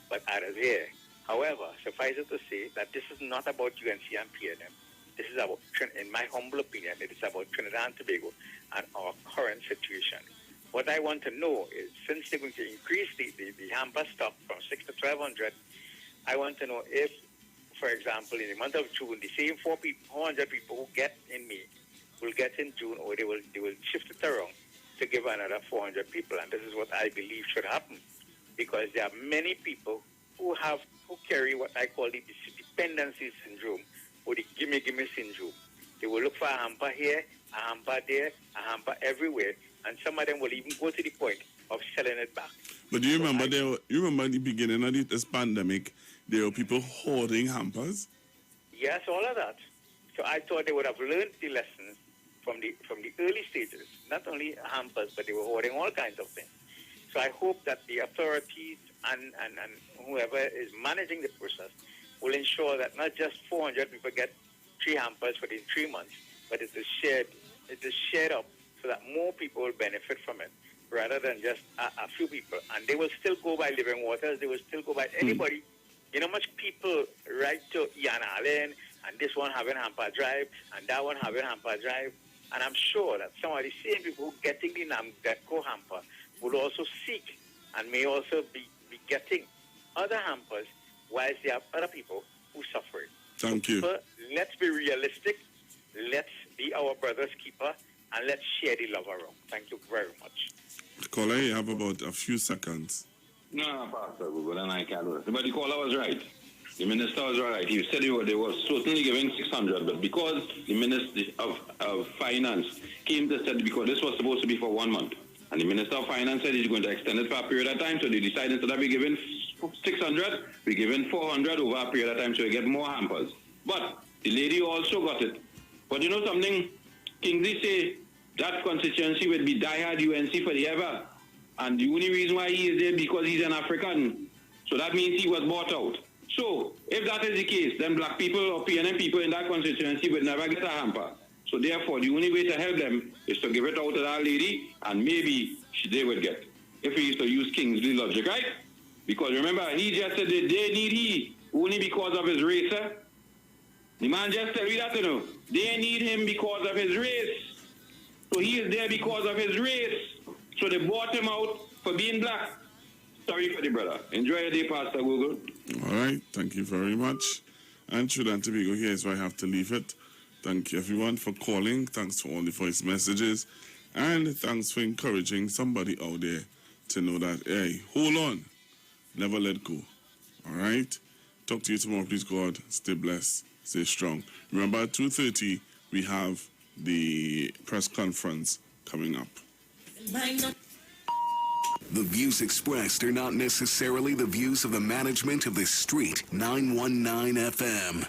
but others here. However, suffice it to say that this is not about UNC and PNM. This is about, in my humble opinion, it is about Trinidad and Tobago and our current situation. What I want to know is, since they're going to increase the hamper stock from 6 to 1,200, I want to know if, for example, in the month of June, the same 400 people who get in May will get in June, or they will shift it around to give another 400 people. And this is what I believe should happen, because there are many people who carry what I call the dependency syndrome or the gimme syndrome. They will look for a hamper here, a hamper there, a hamper everywhere, and some of them will even go to the point of selling it back. But do you remember you remember at the beginning of this pandemic, there were people hoarding hampers? Yes, all of that. So I thought they would have learned the lessons from the early stages, not only hampers, but they were hoarding all kinds of things. So I hope that the authorities and whoever is managing the process will ensure that not just 400 people get 3 hampers within 3 months, but it is shared up so that more people will benefit from it, rather than just a few people. And they will still go by Living Waters. They will still go by anybody. You know, much people write to Ian Allen, and this one having hamper drive, and that one having hamper drive. And I'm sure that some of the same people who are getting the Namdeco hamper will also seek and may also be getting other hampers, whilst there are other people who suffer it. Thank you. So let's be realistic. Let's be our brother's keeper, and let's share the love around. Thank you very much. Caller, you have about a few seconds. No, Pastor Google, and I can't do it. But the caller was right. The minister was right. He said they were certainly giving 600, but because the Minister of Finance came to said because this was supposed to be for 1 month, and the Minister of Finance said he's going to extend it for a period of time, so they decided instead of we giving 600, we're giving 400 over a period of time, so we get more hampers. But the lady also got it. But you know something? Kingsley say that constituency will be diehard UNC for the ever. And the only reason why he is there because he's an African. So that means he was bought out. So if that is the case, then black people or PNM people in that constituency would never get a hamper. So therefore, the only way to help them is to give it out to that lady, and maybe they would get. If we used to use Kingsley logic, right? Because remember, he just said that they need he only because of his race. Eh? The man just said, that, you know, they need him because of his race. So he is there because of his race. So they bought him out for being black. Sorry for the brother. Enjoy your day, Pastor Google. All right. Thank you very much. And Trinidad and Tobago here is where I have to leave it. Thank you, everyone, for calling. Thanks for all the voice messages. And thanks for encouraging somebody out there to know that, hey, hold on. Never let go. All right? Talk to you tomorrow. Please, God. Stay blessed. Stay strong. Remember, at 2:30, we have the press conference coming up. The views expressed are not necessarily the views of the management of the Street 919 FM.